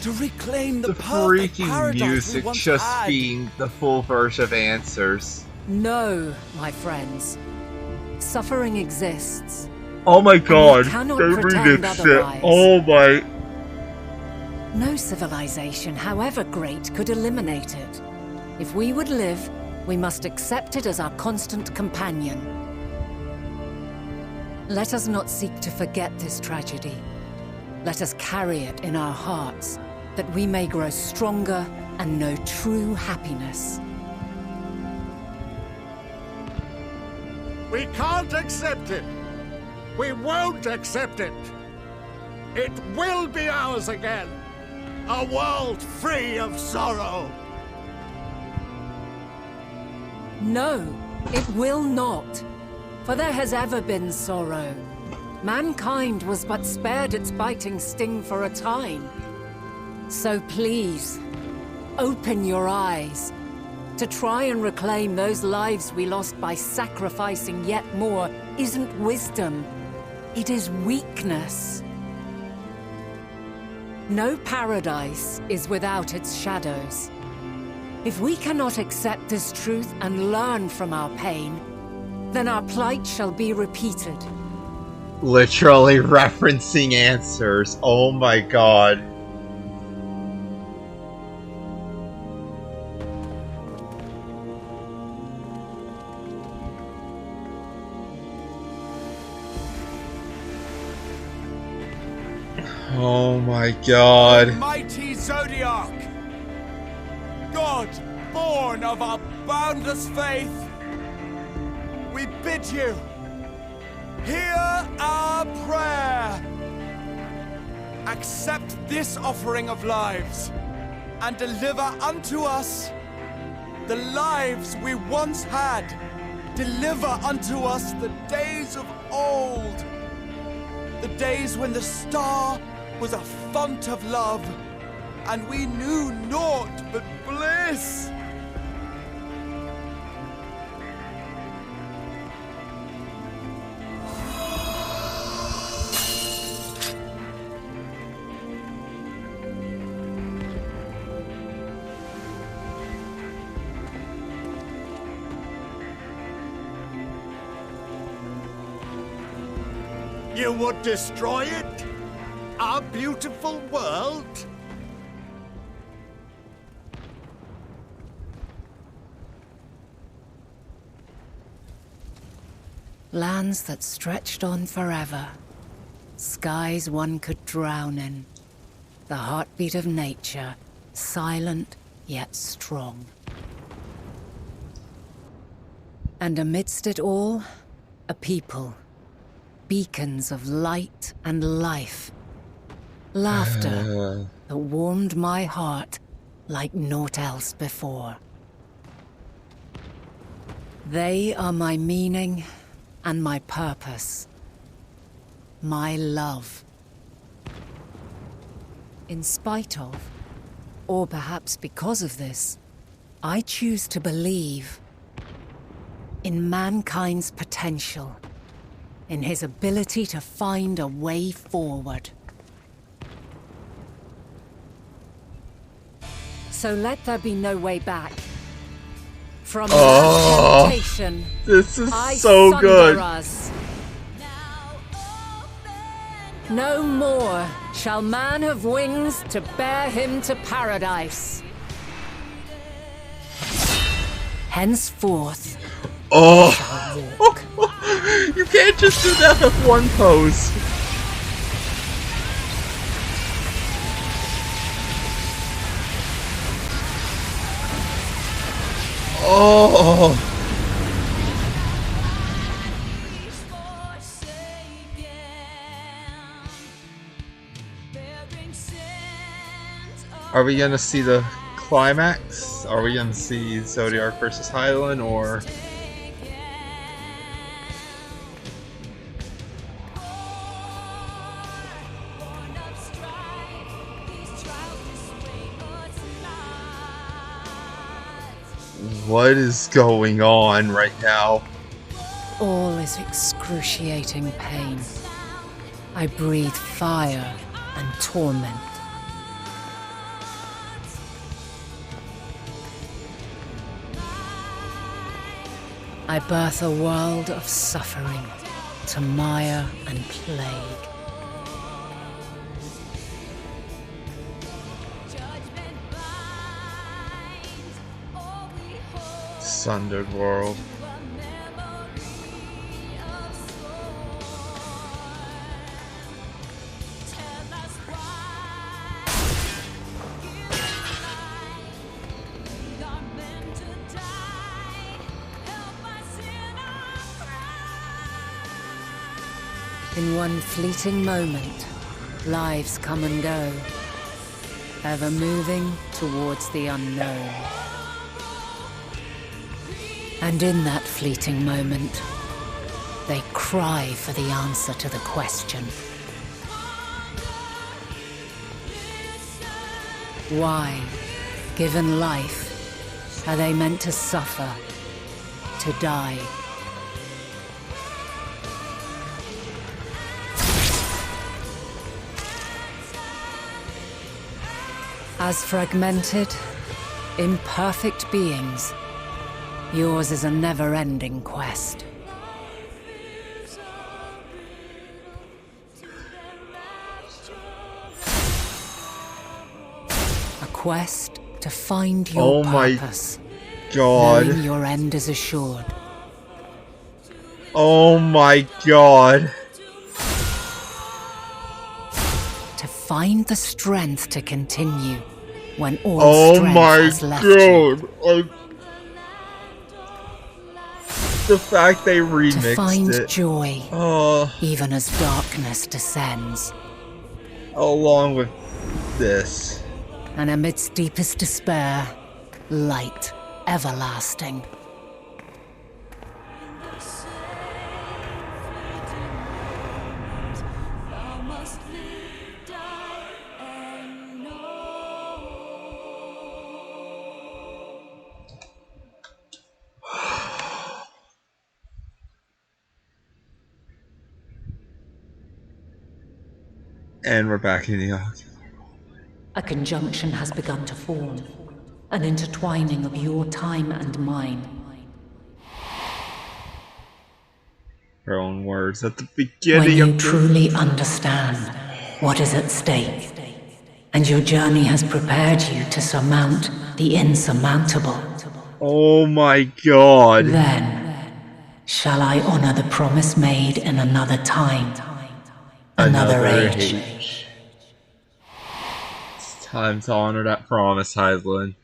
To reclaim the perfect freaking paradise music we once just had. being the full version of answers. No, my friends. Suffering exists. Oh my god, they cannot remixed pretend it. otherwise. Oh my. No civilization, however great, could eliminate it. If we would live, we must accept it as our constant companion. Let us not seek to forget this tragedy. Let us carry it in our hearts, that we may grow stronger and know true happiness. We can't accept it! We won't accept it! It will be ours again! A world free of sorrow! No, it will not. For there has ever been sorrow. Mankind was but spared its biting sting for a time. So please, open your eyes. To try and reclaim those lives we lost by sacrificing yet more isn't wisdom. It is weakness. No paradise is without its shadows. If we cannot accept this truth and learn from our pain, then our plight shall be repeated. Literally referencing answers. Oh my god. Oh my god. Mighty Zodiac! God, born of our boundless faith, we bid you, hear our prayer. Accept this offering of lives, and deliver unto us the lives we once had. Deliver unto us the days of old. The days when the star was a font of love, and we knew naught but bliss. You would destroy it? Our beautiful world? Lands that stretched on forever. Skies one could drown in. The heartbeat of nature, silent yet strong. And amidst it all, a people. Beacons of light and life. Laughter that warmed my heart like naught else before. They are my meaning and my purpose. My love. In spite of, or perhaps because of this, I choose to believe in mankind's potential. In his ability to find a way forward. So let there be no way back. From that temptation, this is I so sunder good. Us. No more shall man have wings to bear him to paradise. Henceforth, You can't just do that with one pose. Oh. Are we gonna see the climax? Are we gonna see Zodiac versus Hydaelyn, or? What is going on right now? all is excruciating pain. I breathe fire and torment. I birth a world of suffering to mire and plague. Sundered world. In one fleeting moment, lives come and go, ever moving towards the unknown. And in that fleeting moment, they cry for the answer to the question. Why, given life, are they meant to suffer, to die? As fragmented, imperfect beings, yours is a never-ending quest. A quest to find your purpose. God. Knowing your end is assured. Oh my God. To find the strength to continue when all strength has left you. The fact they remixed to find it. Joy, even as darkness descends. Along with this. And amidst deepest despair, light everlasting. And we're back in the arc. A conjunction has begun to form, an intertwining of your time and mine. Her own words at the When beginning you of truly understand what is at stake, and your journey has prepared you to surmount the insurmountable. Oh my god. Then shall I honor the promise made in another time, another age. It's time to honor that promise, Hyslin.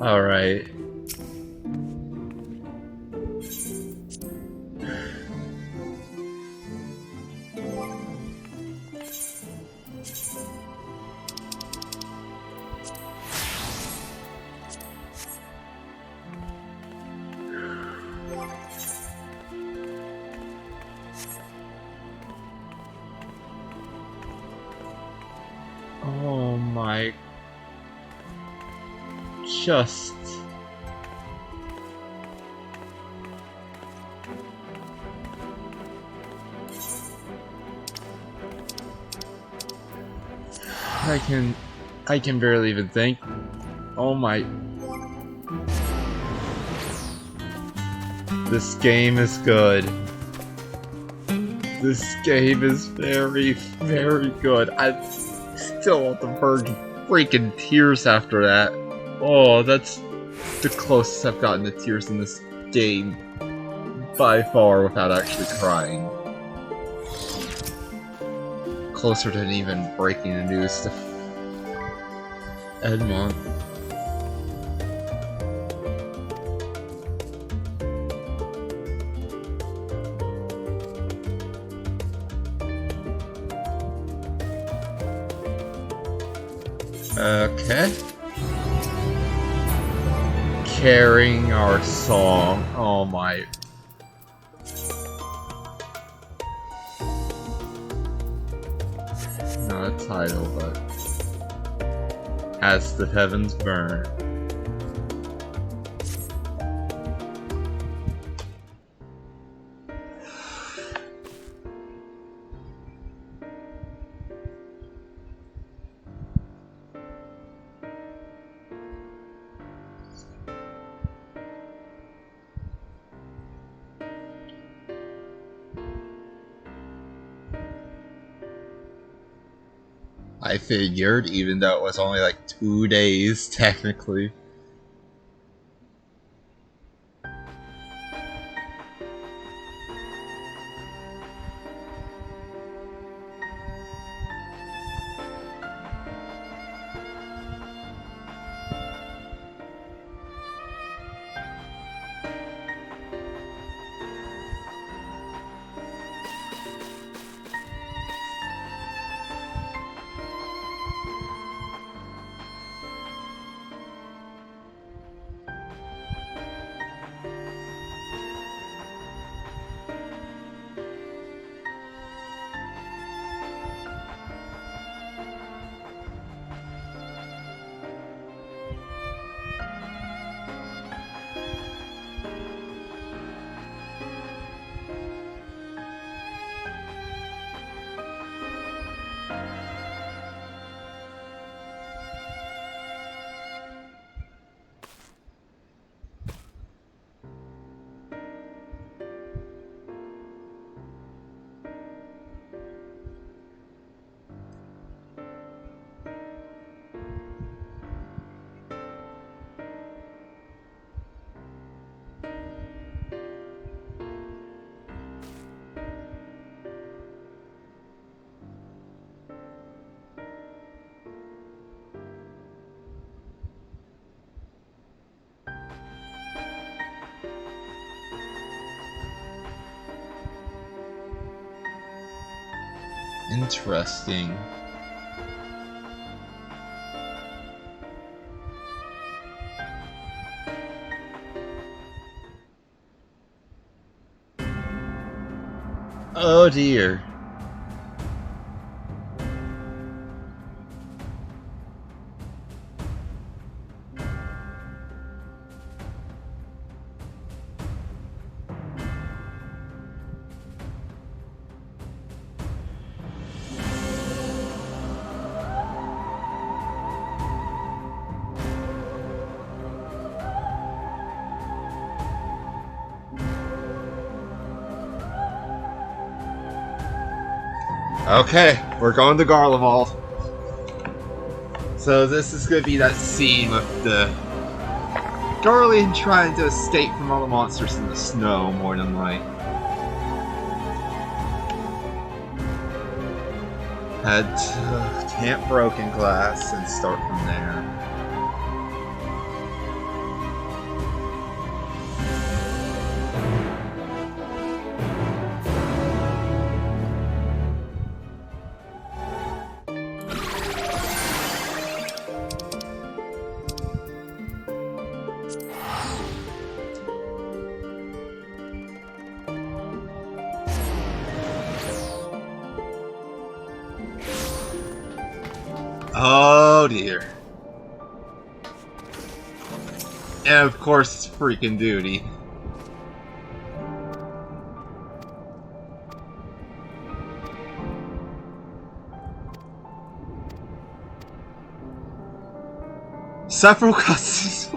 Alright. Oh my. Just. I can barely even think. Oh my. This game is good. This game is very, very good. I still want to burn freaking tears after that. Oh, that's the closest I've gotten to tears in this game. By far, without actually crying. Closer than even breaking the news to Edmond. Okay. Carrying our song. Oh my. Not a title, but As the Heavens Burn. I figured, even though it was only like 2 days, technically. Interesting. Oh dear. Okay, we're going to Garlemald. So this is going to be that scene with the Garlean trying to escape from all the monsters in the snow, more than like. Head to Camp Broken Glass and start from there. Oh dear. And of course, it's freaking duty. Several cutscenes.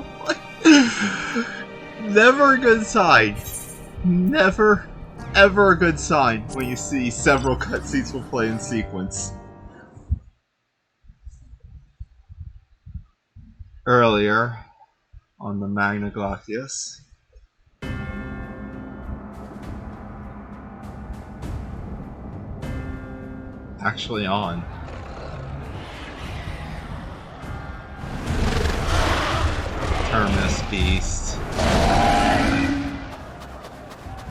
Never a good sign. Never, ever a good sign when you see several cutscenes will play in sequence. Earlier on the Magna Glacius. Actually on. Terminus Beast.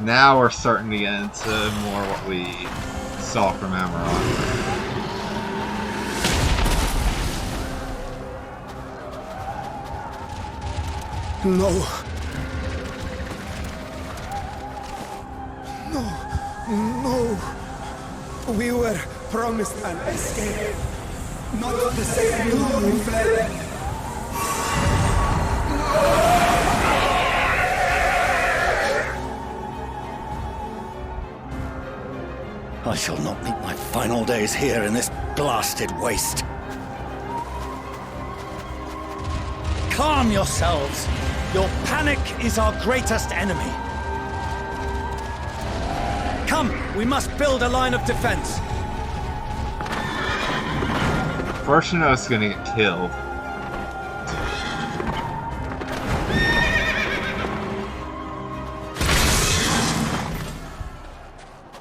Now we're starting to get into more what we saw from Amarok. No. No. We were promised an escape. Not the same glory fled. I shall not meet my final days here in this blasted waste. Calm yourselves. Your panic is our greatest enemy. Come, we must build a line of defense. First, you know it's gonna get killed.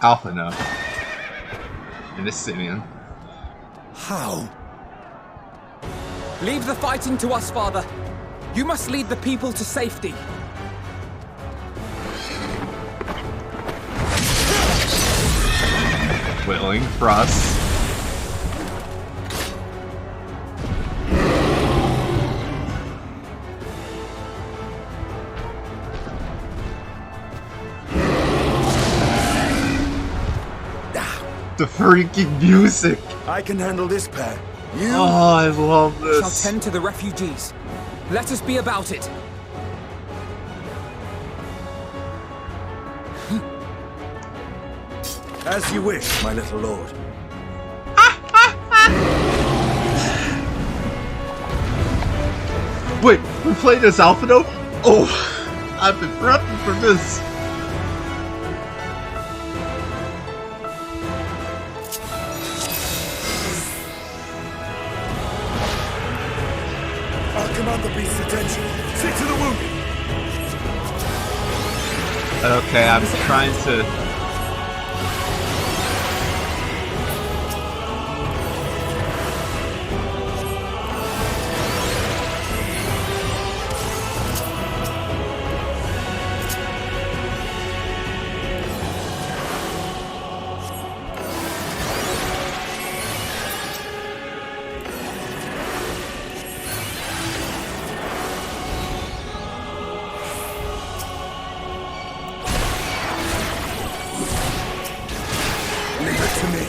Alpha no. And it's Simeon. How? Leave the fighting to us, Father. You must lead the people to safety. Willing for us. The freaking music! I can handle this pair. You? Oh, I love this. Shall tend to the refugees. Let us be about it. As you wish, my little lord. Wait, we're playing as Alphino? Oh, I've been prepping for this. I'll command the beast's attention. See to the wounded. Okay, I'm trying to... Leave it to me.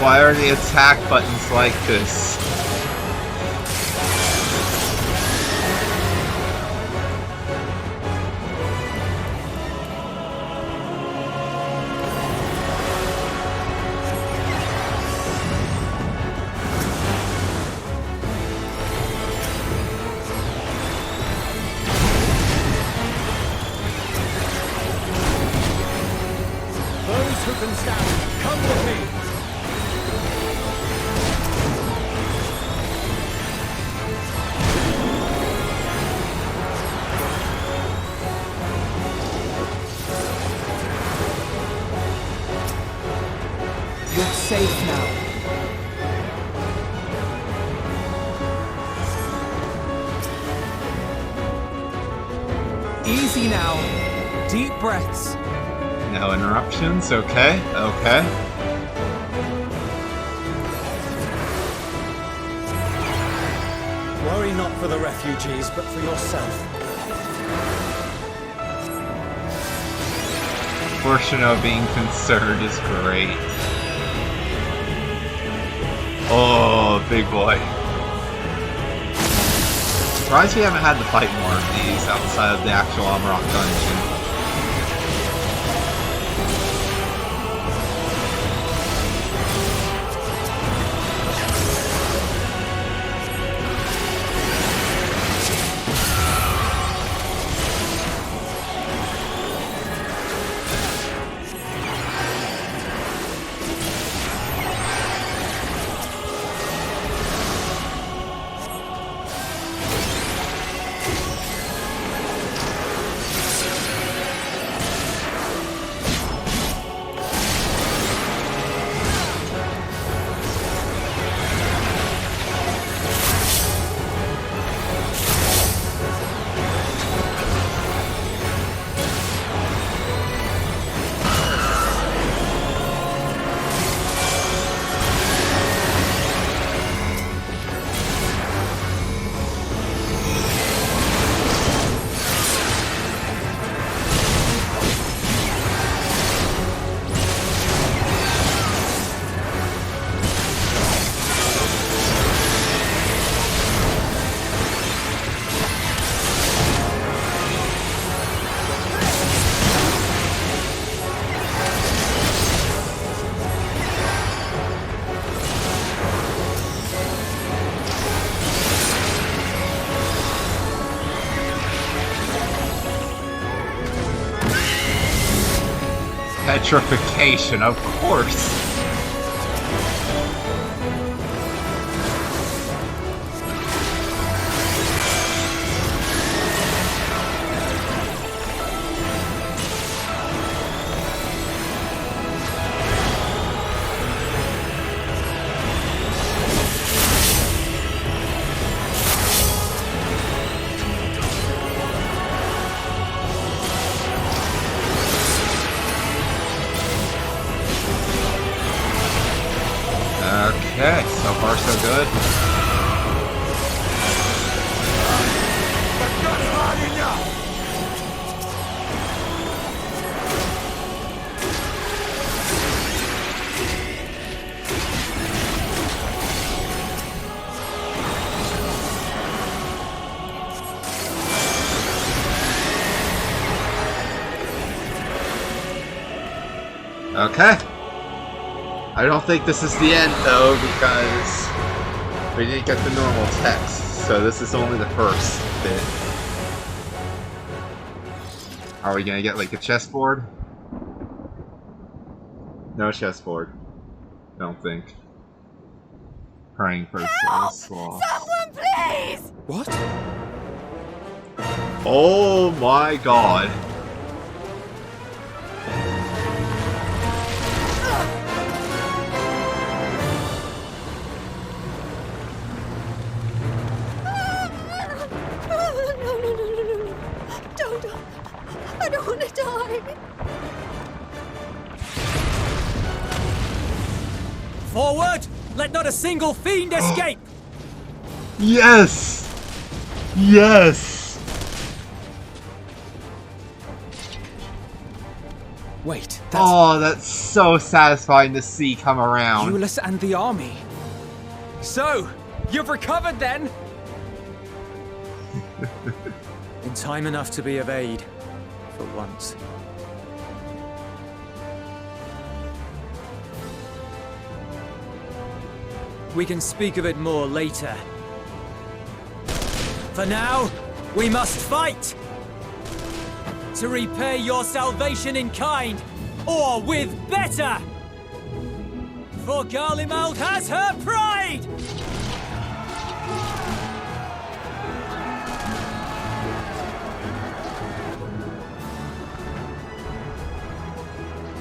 Why are the attack buttons like this? Those who can stand, come with me. You're safe now. Easy now. Deep breaths. No interruptions, okay, okay. Worry not for the refugees, but for yourself. Portion being concerned is great. Oh, big boy. Surprised we haven't had to fight more of these outside of the actual Amrock dungeon. Petrification, of course. Okay, so far so good. Okay. I don't think this is the end though, because we didn't get the normal text, so this is only the first bit. Are we gonna get like a chessboard? No chessboard. Don't think. Praying for soul. Someone please! What? Oh my god. I don't want to die. Forward! Let not a single fiend escape! Yes! Yes! Wait, that's Oh, that's so satisfying to see come around. Euless and the army. So, you've recovered then? In time enough to be of aid, for once. We can speak of it more later. For now, we must fight! To repay your salvation in kind, or with better! For Garlemald has her pride!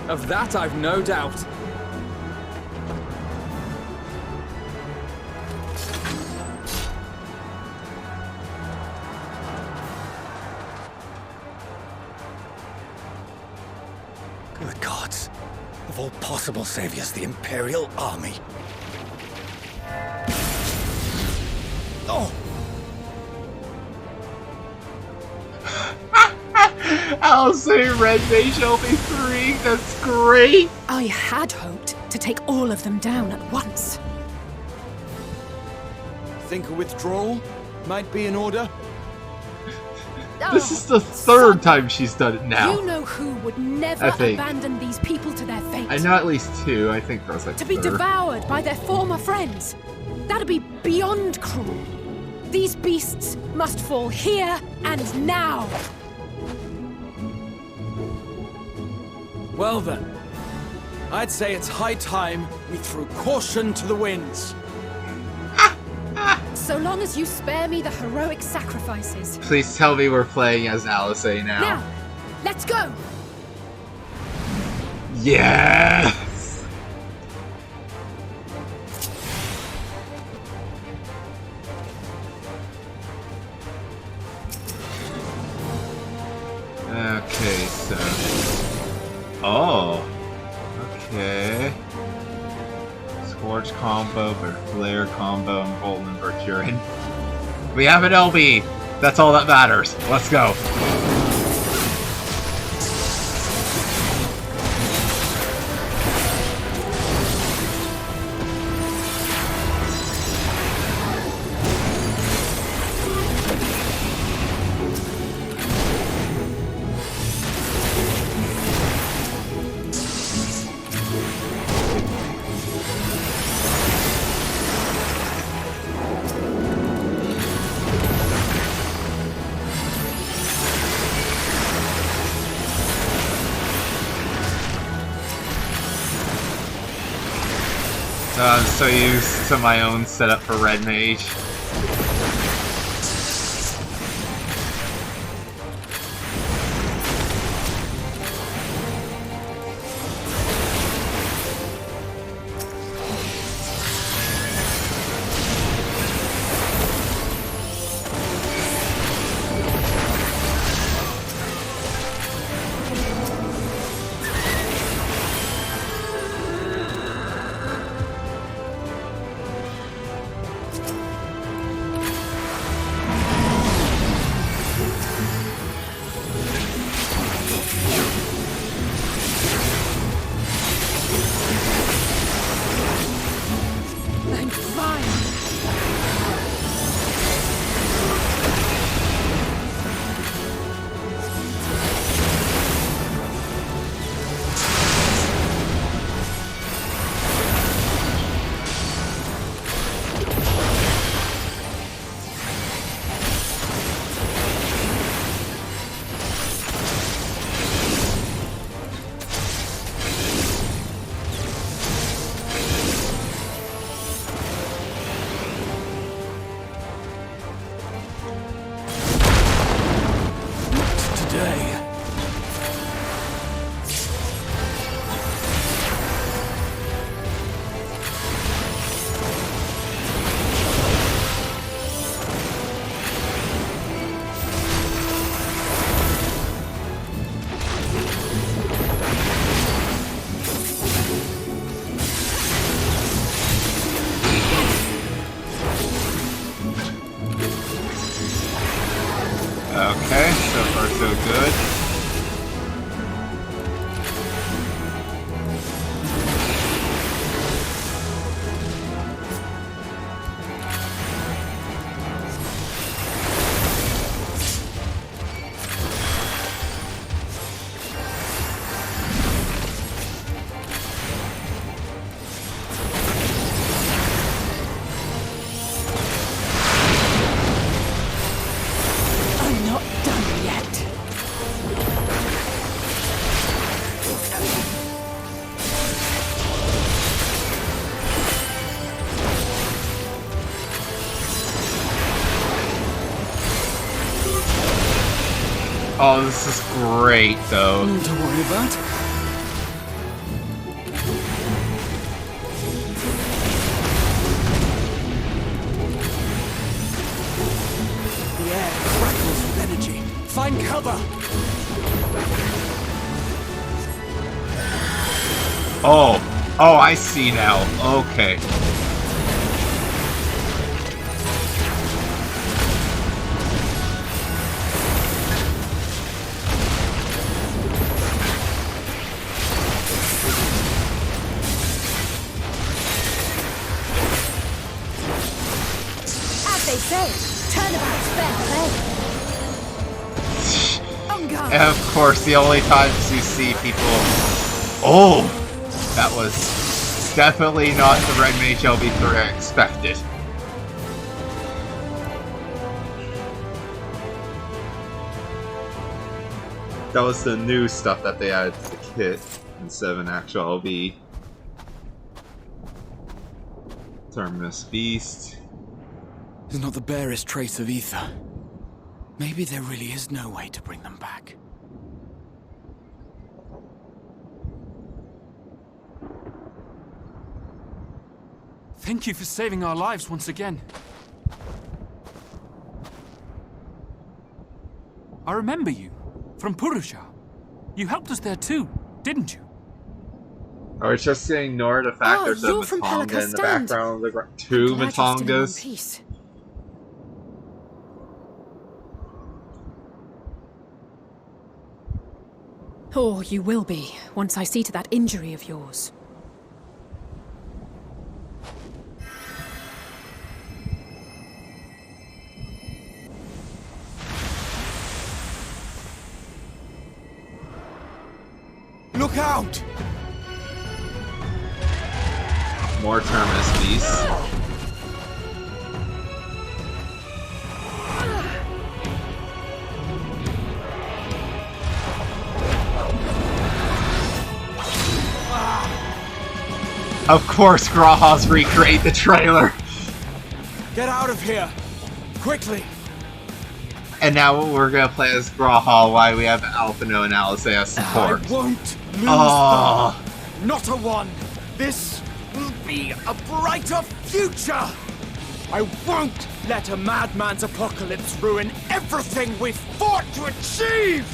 Of that I've no doubt. Good gods. Of all possible saviors, the Imperial Army. Oh! I'll say Red Mage only 3. That's great. I had hoped to take all of them down at once. Think a withdrawal might be in order? This is the 3rd time she's done it now. You know who would never I think. abandon these people to their fate? I know at least 2. I think there was like To be 3rd. devoured by their former friends. That'd be beyond cruel. These beasts must fall here and now. Well then, I'd say it's high time we threw caution to the winds. So long as you spare me the heroic sacrifices. Please tell me we're playing as Alice now. Now, let's go! Yes! Okay, so... Oh! Okay... Scorch combo, Flare combo, and Golden Verturin. We have an LB! That's all that matters. Let's go. I'm so used to my own setup for Red Mage. Okay, so far so good. I'm not done yet. Oh, this is great, though. Nothing to worry about. The air crackles with energy. Find cover! Oh, I see now. Okay. As they say, turnabout's fair play. On guard. And of course, the only times you see people... Oh! That was definitely not the Red Mage LB3 I expected. That was the new stuff that they added to the kit instead of an actual LB. Terminus Beast. There's not the barest trace of ether. Maybe there really is no way to bring them back. Thank you for saving our lives once again. I remember you, from Purusha. You helped us there too, didn't you? I was just to ignore the fact Oh, there's a you're from Matonga in the Pelican background of the two Glad you're still in one Matongas. piece. Or you will be, once I see to that injury of yours. Look out! More Terminus Beasts. Of course, Graha's recreate the trailer. Get out of here! Quickly! And now we're gonna play as Graha while we have Alphino and Alice as support. I won't lose Oh. them! Not a one! This will be a brighter future! I won't let a madman's apocalypse ruin everything we've fought to achieve!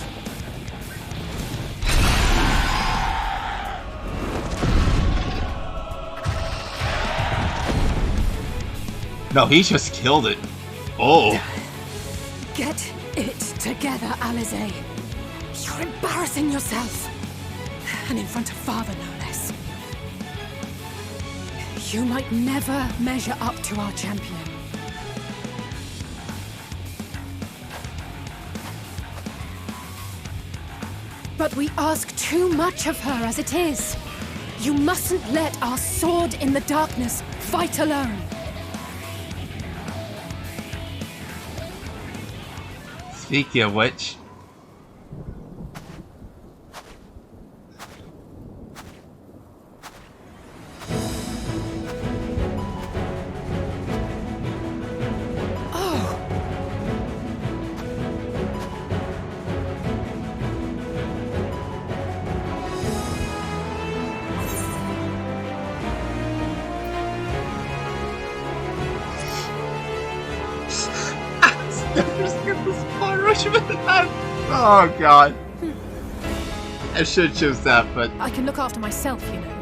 No, he just killed it. Oh. Get it together, Alize. You're embarrassing yourself. And in front of Father, no less. You might never measure up to our champion. But we ask too much of her as it is. You mustn't let our sword in the darkness fight alone. Speaking of which, oh god. I should choose that, but I can look after myself, you know.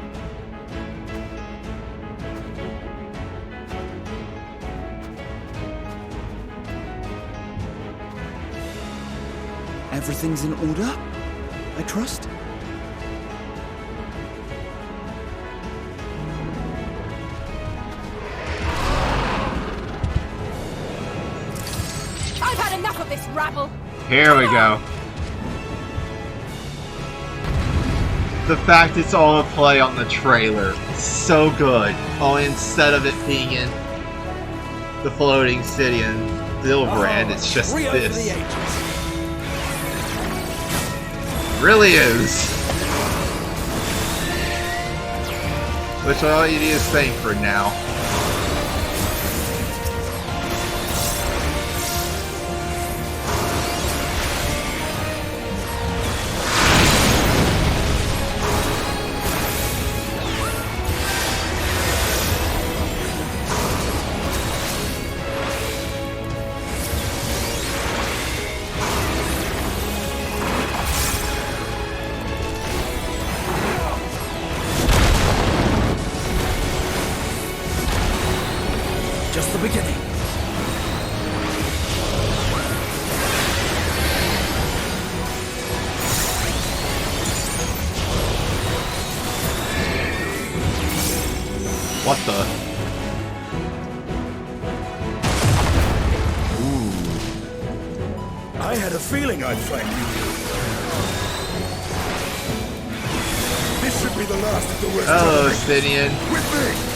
Everything's in order, I trust? I've had enough of this rabble! Here we go. The fact it's all a play on the trailer. So good. Oh, instead of it being in the floating city in Dilbrand, it's just this. Really is. Which all you need is think for now. Just the beginning. What the? Ooh. I had a feeling I'd find you. This should be the last of the worst. Hello, Stinian. With me!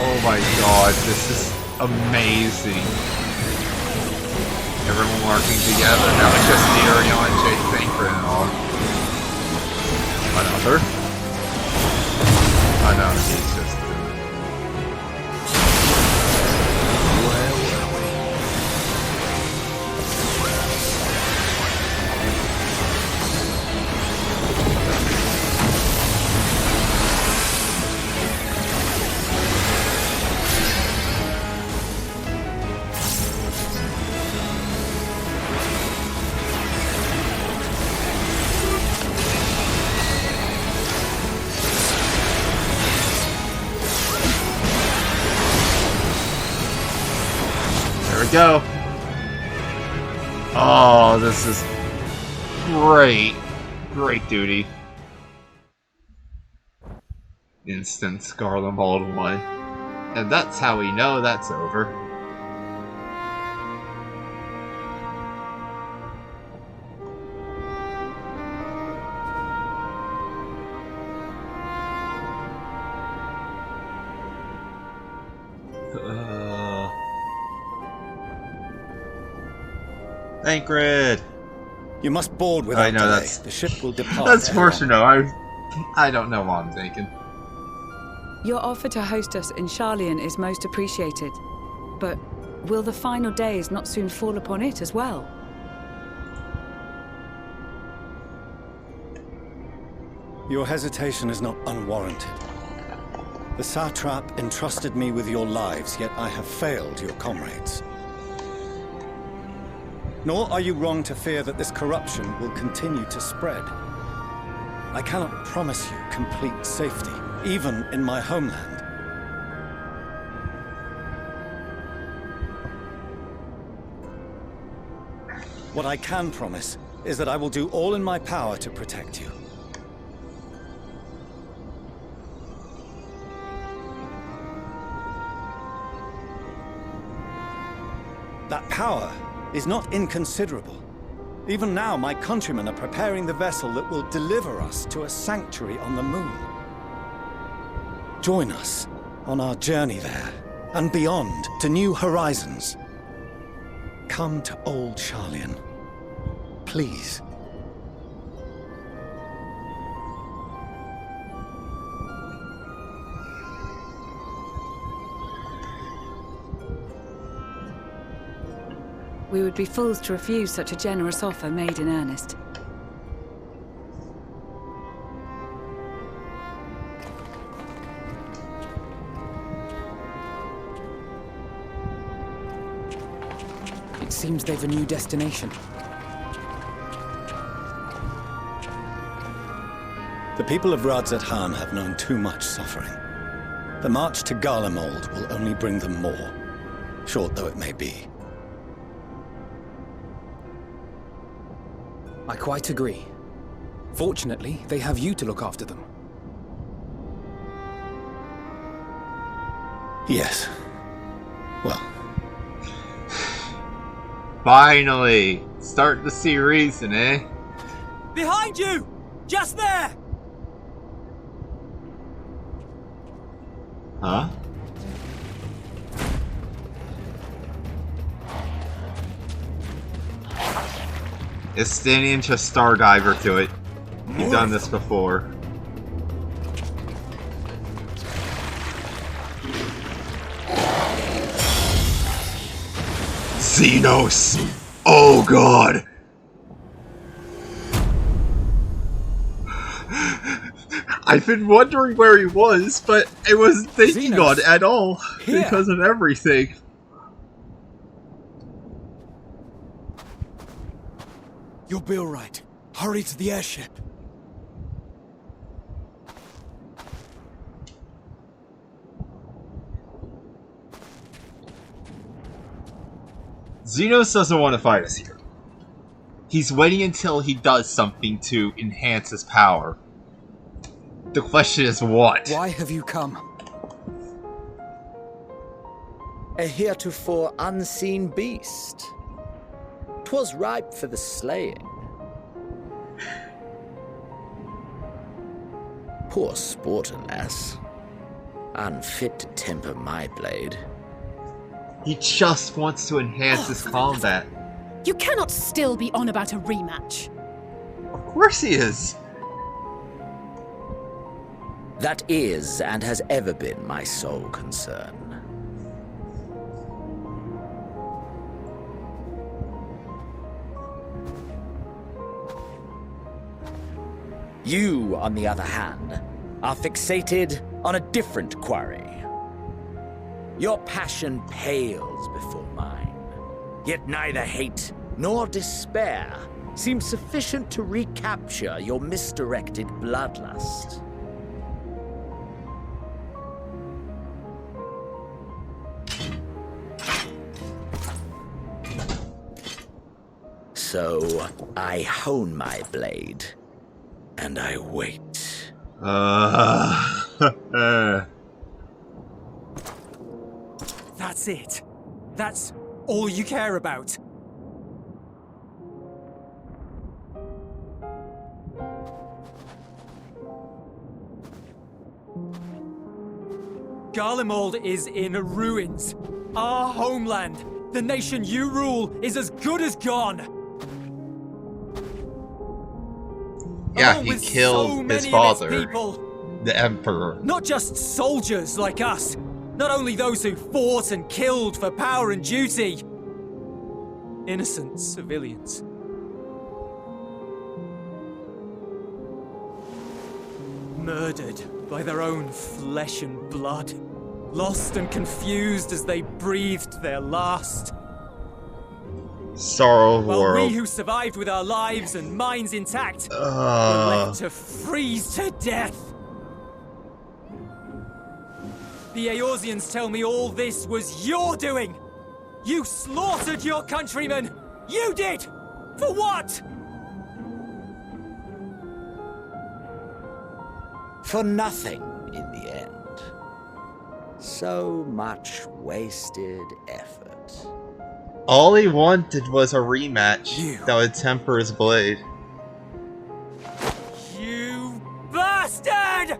Oh my god, this is amazing. Everyone working together. Now it's just Darion and Jake Thinker and all. Another? Oh no, he's just... Where were we? Go. Oh, this is great. Great duty. Instant Scarlet Bald 1. And that's how we know that's over. Thancred! You must board without I know delay. that's The ship will depart. that's ere long. fortunate. I don't know what I'm thinking. Your offer to host us in Sharlayan is most appreciated. But will the final days not soon fall upon it as well? Your hesitation is not unwarranted. The satrap entrusted me with your lives, yet I have failed your comrades. Nor are you wrong to fear that this corruption will continue to spread. I cannot promise you complete safety, even in my homeland. What I can promise is that I will do all in my power to protect you. That power is not inconsiderable. Even now, my countrymen are preparing the vessel that will deliver us to a sanctuary on the moon. Join us on our journey there, and beyond, to new horizons. Come to old Sharlayan. Please. We would be fools to refuse such a generous offer made in earnest. It seems they've a new destination. The people of ReZaHydra have known too much suffering. The march to Garlemald will only bring them more, short though it may be. I quite agree. Fortunately, they have you to look after them. Yes. Well. Finally! Starting to see reason, eh? Behind you! Just there! Huh? Estinian to Stardiver to it. You've done this before. Xenos! Oh god! I've been wondering where he was, but I wasn't thinking Xenos. on it at all Here. because of everything. You'll be alright. Hurry to the airship. Xenos doesn't want to fight us here. He's waiting until he does something to enhance his power. The question is what? Why have you come? A heretofore unseen beast. 'Twas ripe for the slaying. Poor sport, alas. Unfit to temper my blade. He just wants to enhance his combat. You cannot still be on about a rematch. Of course he is. That is and has ever been my sole concern. You, on the other hand, are fixated on a different quarry. Your passion pales before mine, yet neither hate nor despair seem sufficient to recapture your misdirected bloodlust. So, I hone my blade, and I wait. That's it. That's all you care about. Garlemald is in ruins. Our homeland, the nation you rule, is as good as gone. Yeah, along he with killed so his many of its father, people. the Emperor. Not just soldiers like us. Not only those who fought and killed for power and duty. Innocent civilians. Murdered by their own flesh and blood. Lost and confused as they breathed their last. Sorrow While World. we who survived with our lives and minds intact were Uh. left to freeze to death. The Eorzeans tell me all this was your doing. You slaughtered your countrymen. You did! For what? For nothing in the end. So much wasted effort. All he wanted was a rematch that would temper his blade. You bastard!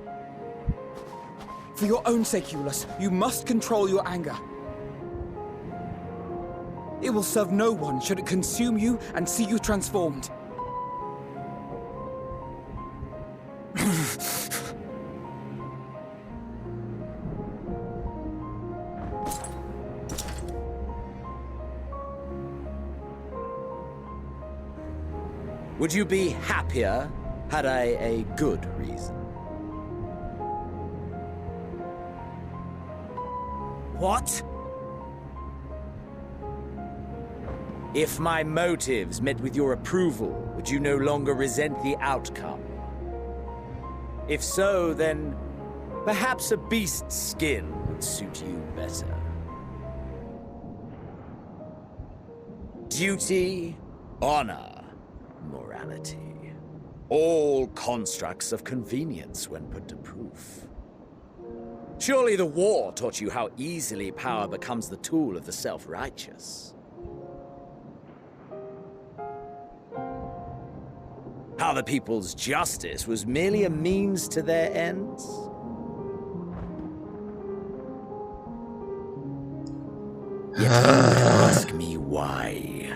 For your own sake, Eulus, you must control your anger. It will serve no one should it consume you and see you transformed. Would you be happier had I a good reason? What? If my motives met with your approval, would you no longer resent the outcome? If so, then perhaps a beast's skin would suit you better. Duty, honor, morality. All constructs of convenience when put to proof. Surely the war taught you how easily power becomes the tool of the self-righteous. How the people's justice was merely a means to their ends? Yet you ask me why.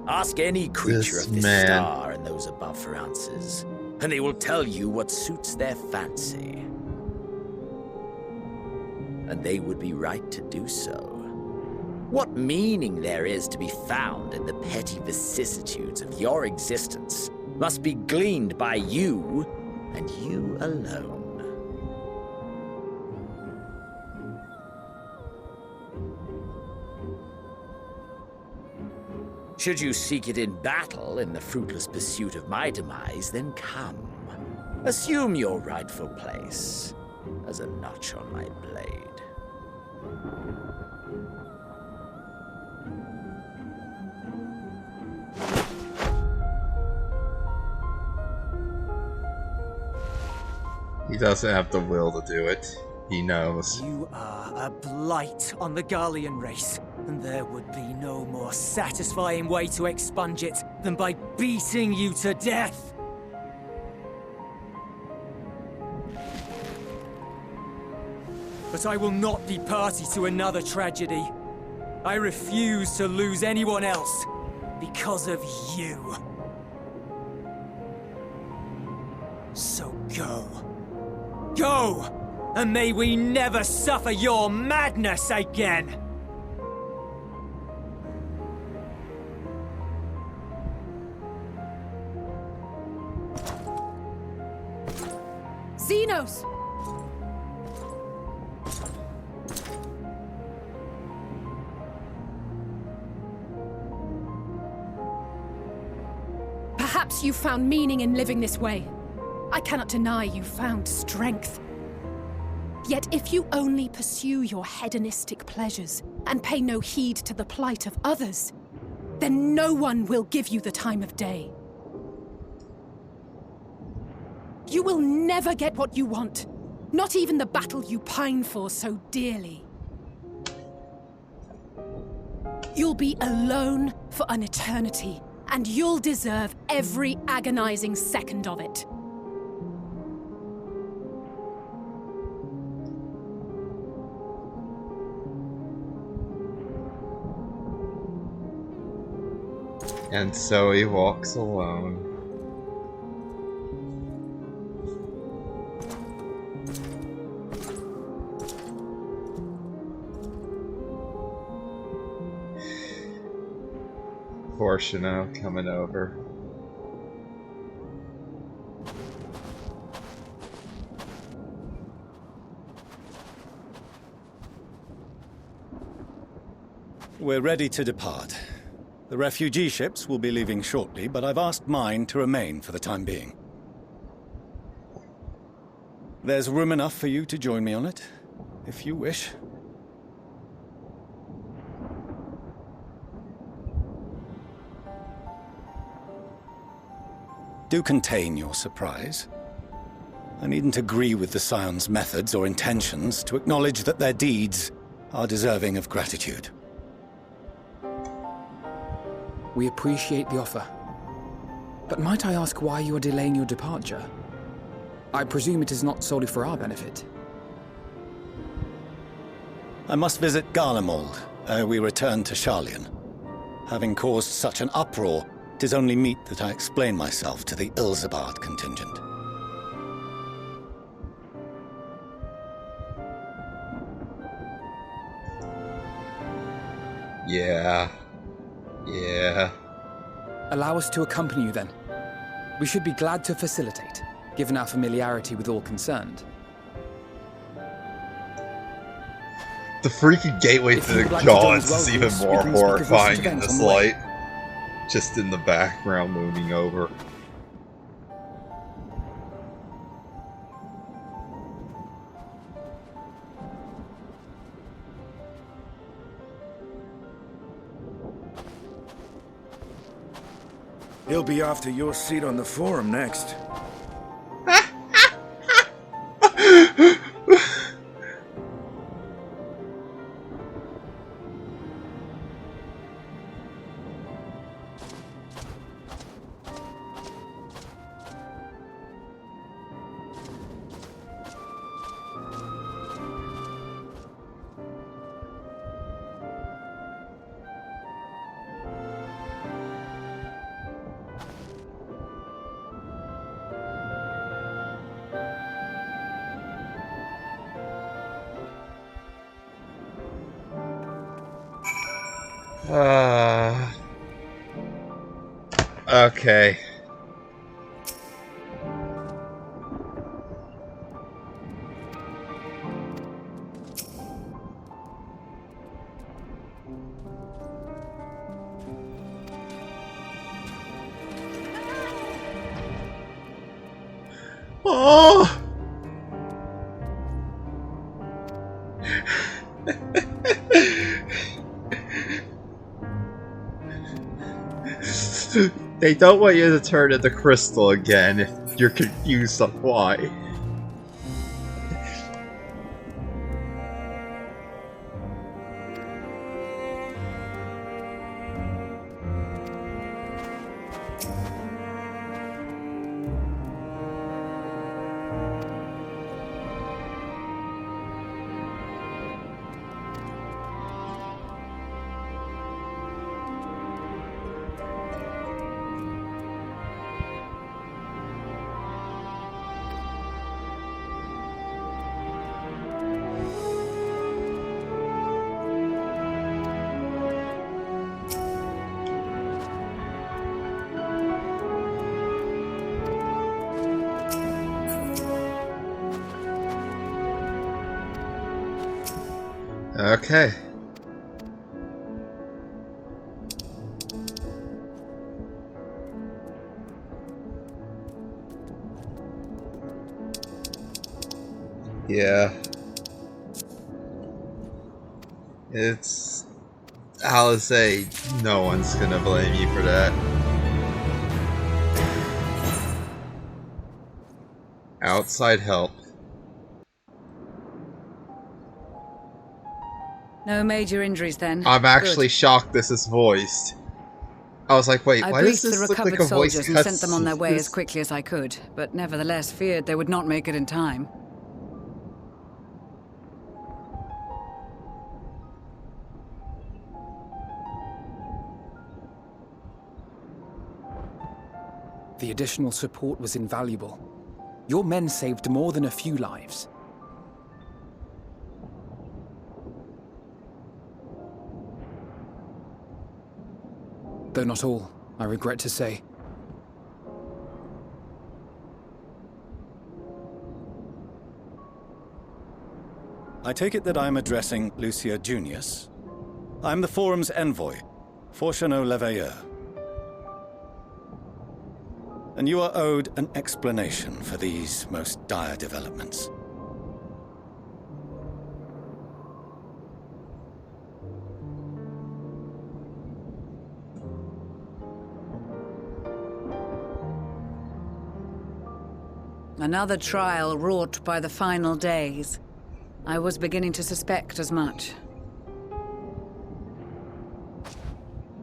Ask any creature of this star and those above for answers, and they will tell you what suits their fancy. And they would be right to do so. What meaning there is to be found in the petty vicissitudes of your existence must be gleaned by you, and you alone. Should you seek it in battle in the fruitless pursuit of my demise, then come. Assume your rightful place as a notch on my blade. He doesn't have the will to do it. He knows. You are a blight on the Garlean race, and there would be no more satisfying way to expunge it than by beating you to death. But I will not be party to another tragedy. I refuse to lose anyone else because of you. So go. Go! And may we never suffer your madness again! Xenos! Perhaps you found meaning in living this way. I cannot deny you found strength. Yet if you only pursue your hedonistic pleasures and pay no heed to the plight of others, then no one will give you the time of day. You will never get what you want, not even the battle you pine for so dearly. You'll be alone for an eternity, and you'll deserve every agonizing second of it. And so he walks alone. portion of coming over. We're ready to depart. The refugee ships will be leaving shortly, but I've asked mine to remain for the time being. There's room enough for you to join me on it, if you wish. Do contain your surprise. I needn't agree with the Scion's methods or intentions to acknowledge that their deeds are deserving of gratitude. We appreciate the offer. But might I ask why you are delaying your departure? I presume it is not solely for our benefit. I must visit Garlemald ere we return to Sharlayan. Having caused such an uproar, 'tis only meet that I explain myself to the Ilzabard contingent. Yeah. Allow us to accompany you then. We should be glad to facilitate, given our familiarity with all concerned. The freaking gateway to the gods is even more horrifying in this light. Just in the background looming over. He'll be off to your seat on the forum next. Okay. Oh! They don't want you to turn into crystal again if you're confused on why. Okay. Yeah. It's... I'll say no one's gonna blame you for that. Outside help. No major injuries then. I'm actually Good. shocked this is voiced. I was like, wait, I why does briefed the this look recovered like a voice soldiers and sent them on their way cutscene? as quickly as I could, but nevertheless feared they would not make it in time. The additional support was invaluable. Your men saved more than a few lives. Though not all, I regret to say. I take it that I'm addressing Lucia Junius. I'm the Forum's envoy, Fortuno Leveilleur. And you are owed an explanation for these most dire developments. Another trial wrought by the final days. I was beginning to suspect as much.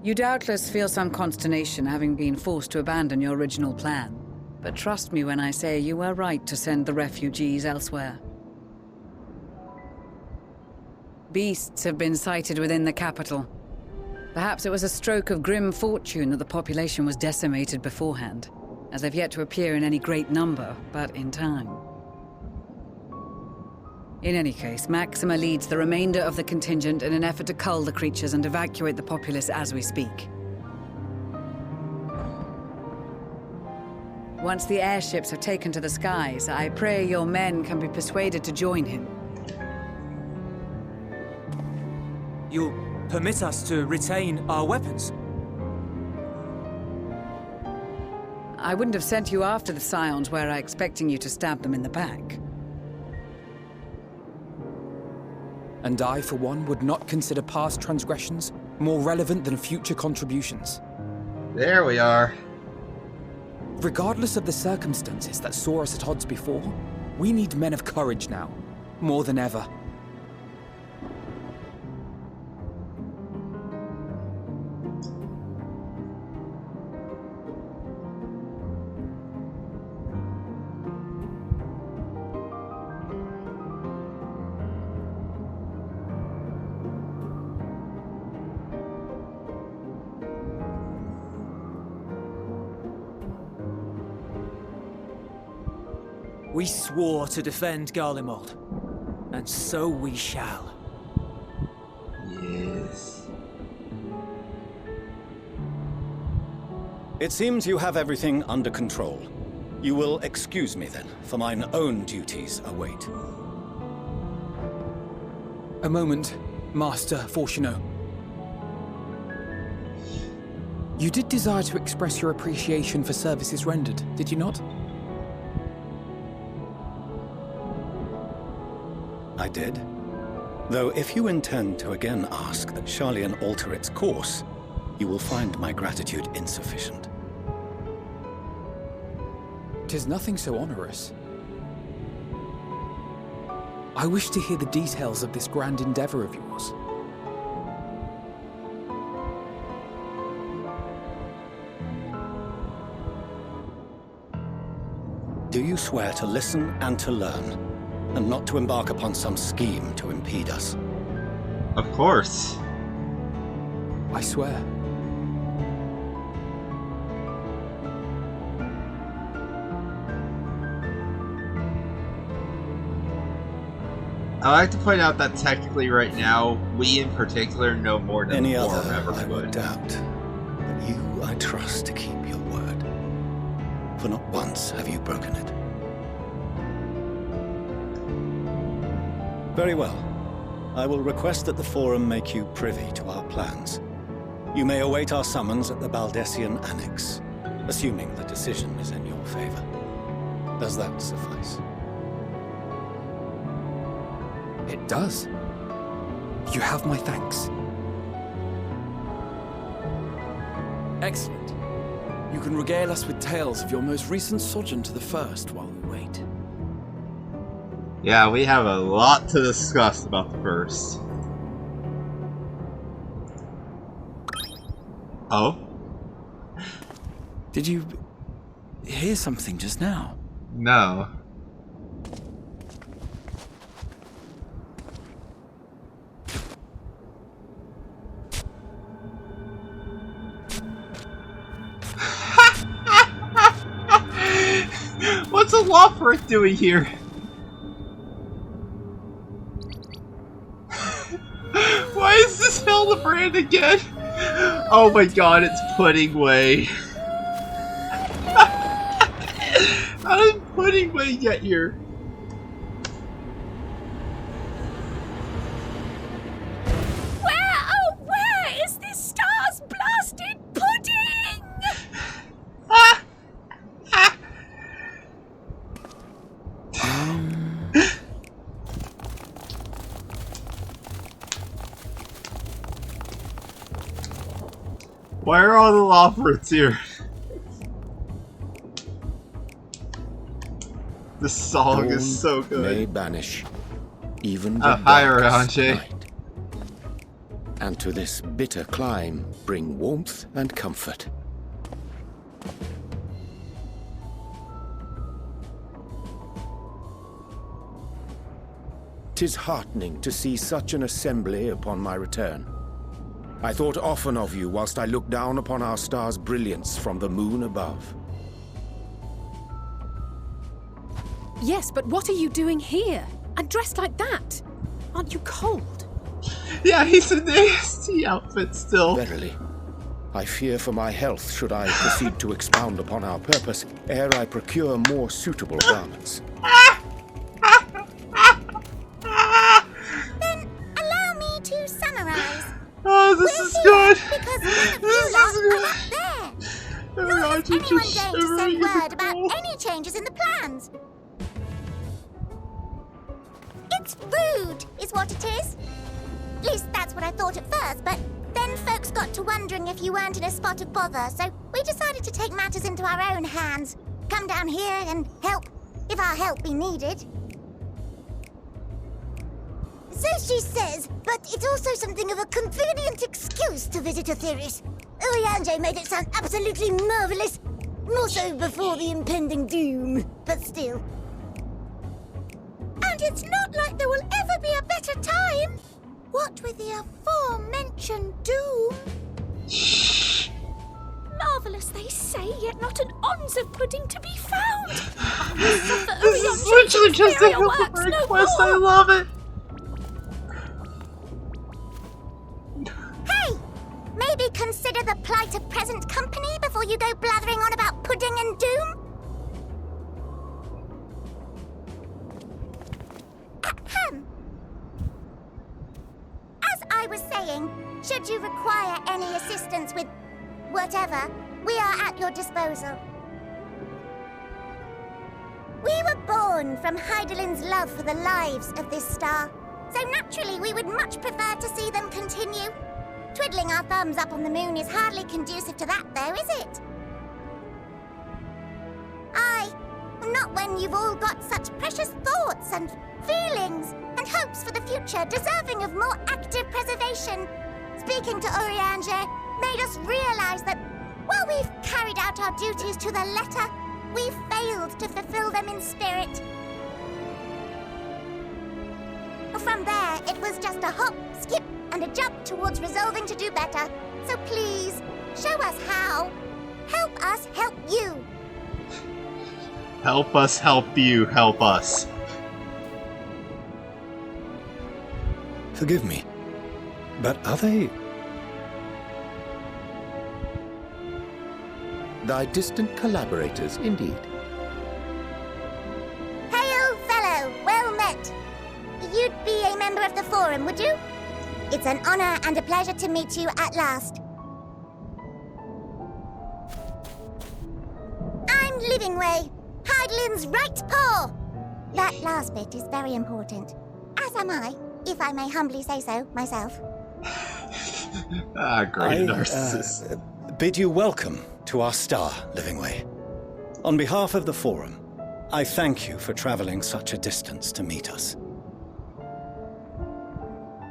You doubtless feel some consternation having been forced to abandon your original plan. But trust me when I say you were right to send the refugees elsewhere. Beasts have been sighted within the capital. Perhaps it was a stroke of grim fortune that the population was decimated beforehand, as they've yet to appear in any great number, but in time. In any case, Maxima leads the remainder of the contingent in an effort to cull the creatures and evacuate the populace as we speak. Once the airships have taken to the skies, I pray your men can be persuaded to join him. You'll permit us to retain our weapons? I wouldn't have sent you after the Scions were I expecting you to stab them in the back. And I, for one, would not consider past transgressions more relevant than future contributions. There we are. Regardless of the circumstances that saw us at odds before, we need men of courage now, more than ever. We swore to defend Garlemald, and so we shall. Yes. It seems you have everything under control. You will excuse me then, for mine own duties await. A moment, Master Fortuno. You did desire to express your appreciation for services rendered, did you not? I did. Though if you intend to again ask that Sharlayan alter its course, you will find my gratitude insufficient. 'Tis nothing so onerous. I wish to hear the details of this grand endeavor of yours. Do you swear to listen and to learn, and not to embark upon some scheme to impede us? Of course. I swear. I like to point out that technically right now, we in particular know more than any the other Forum ever I would would. doubt. But you I trust to keep your word. For not once have you broken it. Very well. I will request that the Forum make you privy to our plans. You may await our summons at the Baldessian Annex, assuming the decision is in your favor. Does that suffice? It does. You have my thanks. Excellent. You can regale us with tales of your most recent sojourn to the First while we wait. Yeah, we have a lot to discuss about the First. Oh? Did you hear something just now? No. What's a Lothric doing here? Why is this Hildebrand again? Oh my god, it's Pudding Way. How did Pudding Way get here? Where is this star's blasted pudding? Why are all the lava roots here? This song is so good. May banish even Oh, the hi, darkest Aranje. night. And to this bitter clime bring warmth and comfort. 'Tis heartening to see such an assembly upon my return. I thought often of you whilst I looked down upon our star's brilliance from the moon above. Yes, but what are you doing here? And dressed like that? Aren't you cold? Yeah, he's in the nasty outfit still. Verily, I fear for my health should I proceed to expound upon our purpose ere I procure more suitable garments. Then allow me to summarize. Oh, this is good. Because none of you lot are up there. Nor has anyone deigned to send word about any changes in the plans. It's rude, is what it is. At least that's what I thought at first, but then folks got to wondering if you weren't in a spot of bother, so we decided to take matters into our own hands. Come down here and help, if our help be needed. So she says, but it's also something of a convenient excuse to visit Aetheris. Urianger made it sound absolutely marvelous. More so before the impending doom, but still. And it's not like there will ever be a better time. What with the aforementioned doom? Marvelous, they say, yet not an ounce of pudding to be found. This is literally just a helpful request. I love it. Hey! Maybe consider the plight of present company before you go blathering on about pudding and doom? Ahem. As I was saying, should you require any assistance with whatever, we are at your disposal. We were born from Hydaelyn's love for the lives of this star, so naturally we would much prefer to see them continue. Twiddling our thumbs up on the moon is hardly conducive to that, though, is it? Aye, not when you've all got such precious thoughts and feelings and hopes for the future deserving of more active preservation. Speaking to Urianger made us realize that while we've carried out our duties to the letter, we've failed to fulfill them in spirit. From there, it was just a hop, skip, and a jump towards resolving to do better. So please, show us how. Help us help you. Help us help you help us. Forgive me, but are they... Thy distant collaborators, indeed. Hail, fellow, well met. You'd be a member of the Forum, would you? It's an honor and a pleasure to meet you at last. I'm Livingway, Hydaelyn's right paw. That last bit is very important, as am I, if I may humbly say so myself. Great narcissist. Bid you welcome to our star, Livingway. On behalf of the Forum, I thank you for traveling such a distance to meet us.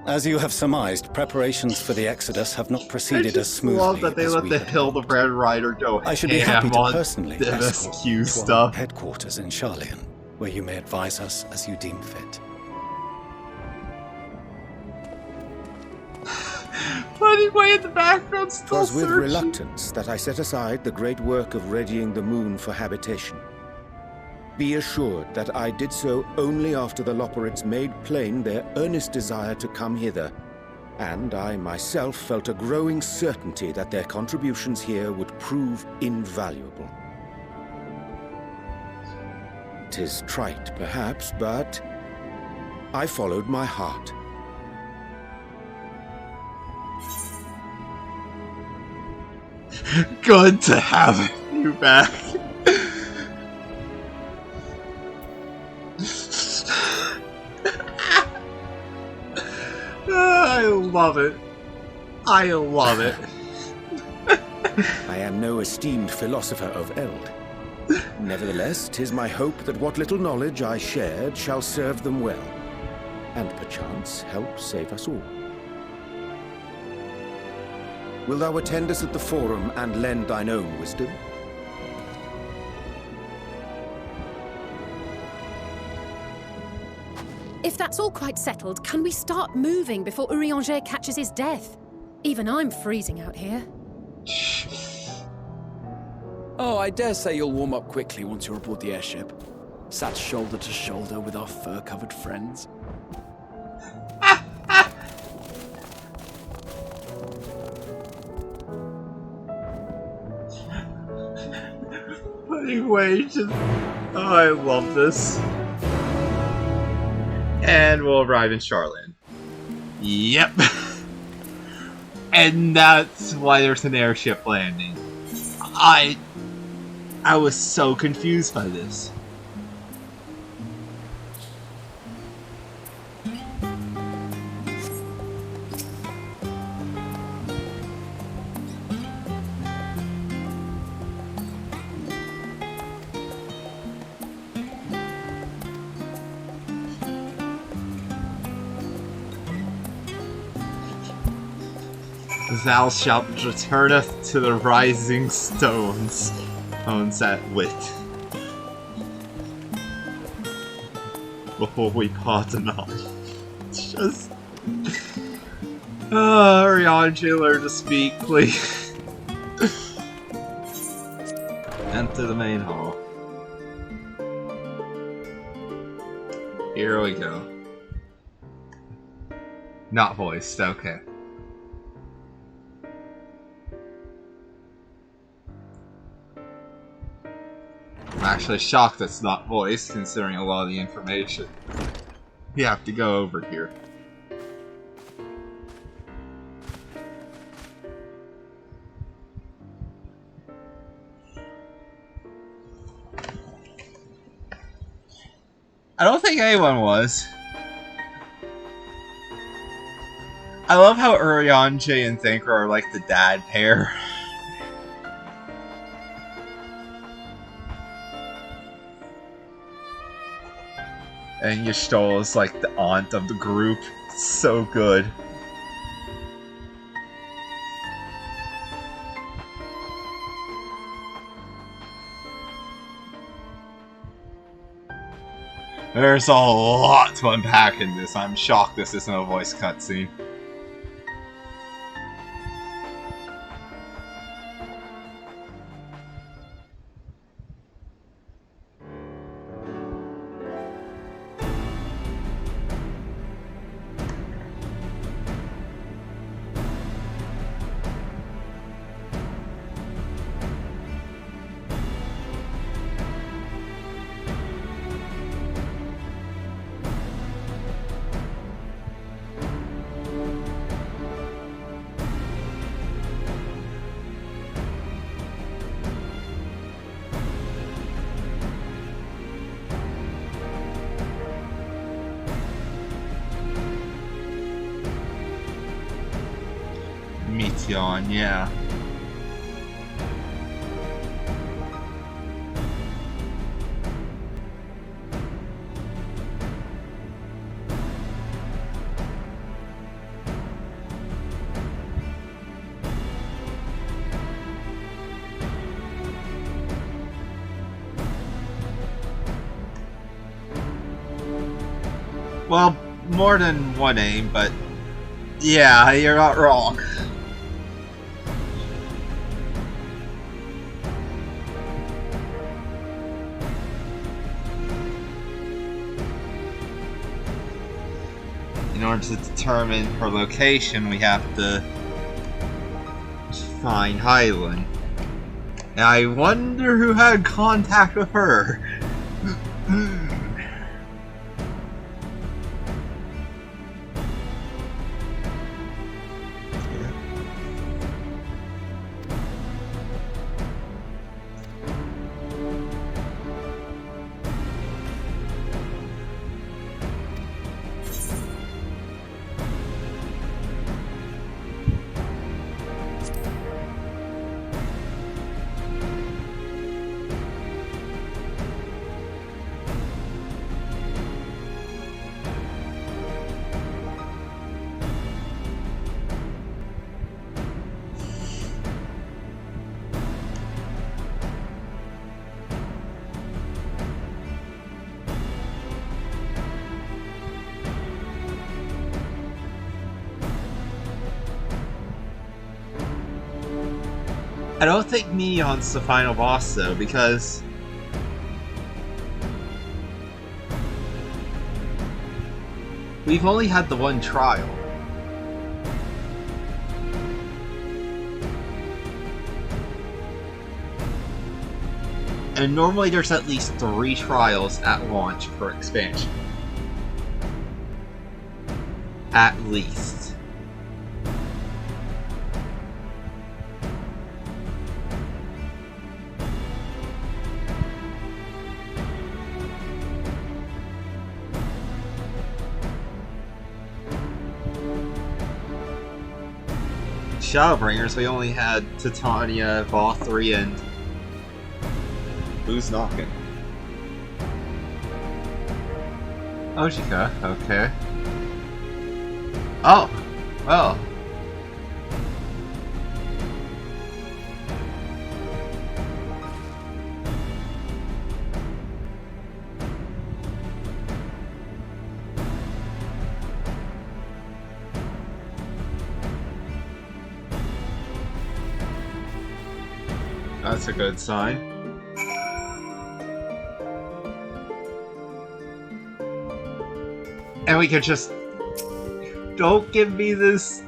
As you have surmised, preparations for the Exodus have not proceeded as smoothly I love that they as let we the had Hill the Red Rider go. I should be happy to on personally the escort MSQ you to stuff. our headquarters in Sharlayan, where you may advise us as you deem fit. Anyway, in the background, still 'Twas with searching. reluctance that I set aside the great work of readying the moon for habitation. Be assured that I did so only after the Loperids made plain their earnest desire to come hither, and I myself felt a growing certainty that their contributions here would prove invaluable. 'Tis trite, perhaps, but I followed my heart. Good to have you back. I love it. I love it. I am no esteemed philosopher of Eld. Nevertheless, 'tis my hope that what little knowledge I shared shall serve them well, and perchance help save us all. Will thou attend us at the Forum and lend thine own wisdom? If that's all quite settled, can we start moving before Urianger catches his death? Even I'm freezing out here. Oh, I dare say you'll warm up quickly once you're aboard the airship. Sat shoulder to shoulder with our fur-covered friends. Anyway, oh, I love this. And we'll arrive in Charlotte. Yep. And that's why there's an airship landing. I was so confused by this. Thou shalt returneth to the rising stones, owns that wit. Before we pardon on. It's just... Urianger, learn to speak, please. Enter the main hall. Here we go. Not voiced, okay. I'm actually shocked it's not voiced, considering a lot of the information you have to go over here. I don't think anyone was. I love how Urianger and Thancred are like the dad pair. And Y'shtola is like the aunt of the group. It's so good. There's a lot to unpack in this. I'm shocked this isn't a voice cutscene. Meteon, yeah. Well, more than one aim, but yeah, you're not wrong. In order to determine her location, we have to find Hyland. And I wonder who had contact with her. I don't think Neon's the final boss though, because we've only had the one trial. And normally there's at least 3 trials at launch for expansion. At least. Shadowbringers, we only had Titania, Vothri, and who's knocking? Ojika, okay. Oh, well. That's a good sign. And we could just... Don't give me this...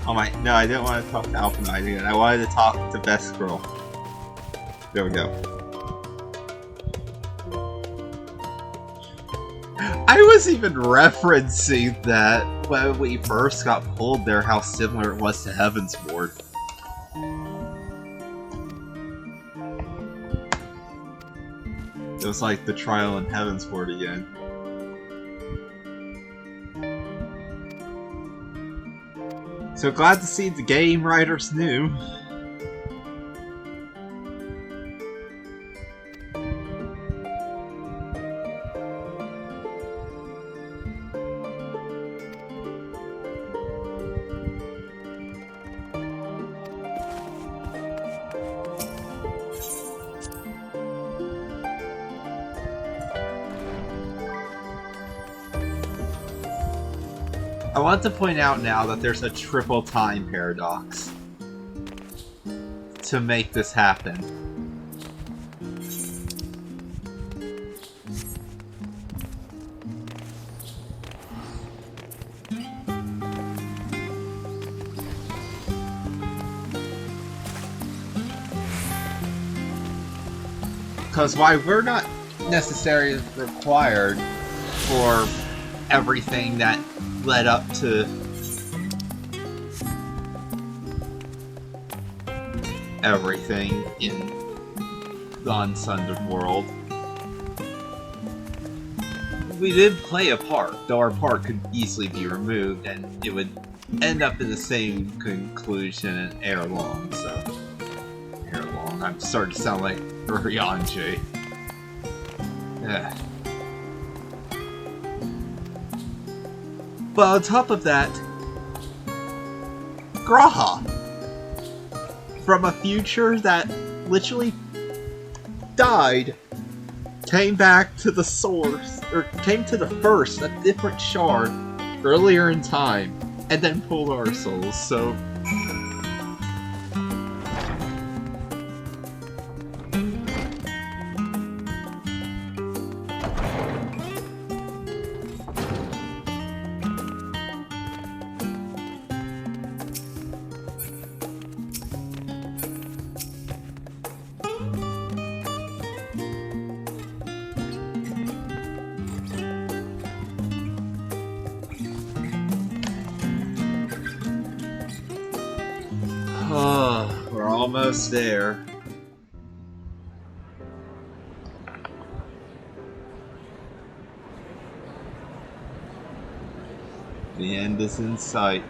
Oh my, no, I didn't want to talk to Alphanite again. I wanted to talk to Best Girl. There we go. I was even referencing that when we first got pulled there, how similar it was to Heaven's Ward. It was like the trial in Heaven's Ward again. So glad to see the game writers knew. I want to point out now that there's a triple time paradox to make this happen. Because while we're not necessarily required for everything that led up to everything in the Unsundered world, we did play a part, though our part could easily be removed, and it would end up in the same conclusion ere long, so... Ere long, I'm starting to sound like Ryanje. Yeah. But on top of that, Graha! From a future that literally died, came back to the source, or came to the first, a different shard, earlier in time, and then pulled our souls, so... We're almost there. The end is in sight.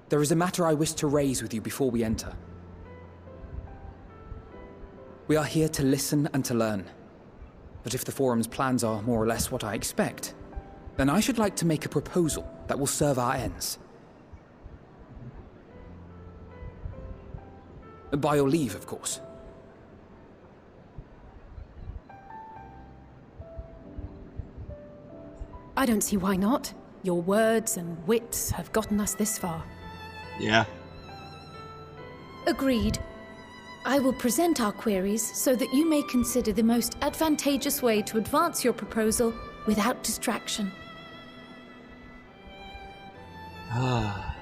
There is a matter I wish to raise with you before we enter. We are here to listen and to learn. But if the Forum's plans are more or less what I expect, then I should like to make a proposal that will serve our ends. By your leave, of course. I don't see why not. Your words and wits have gotten us this far. Yeah. Agreed. I will present our queries so that you may consider the most advantageous way to advance your proposal without distraction.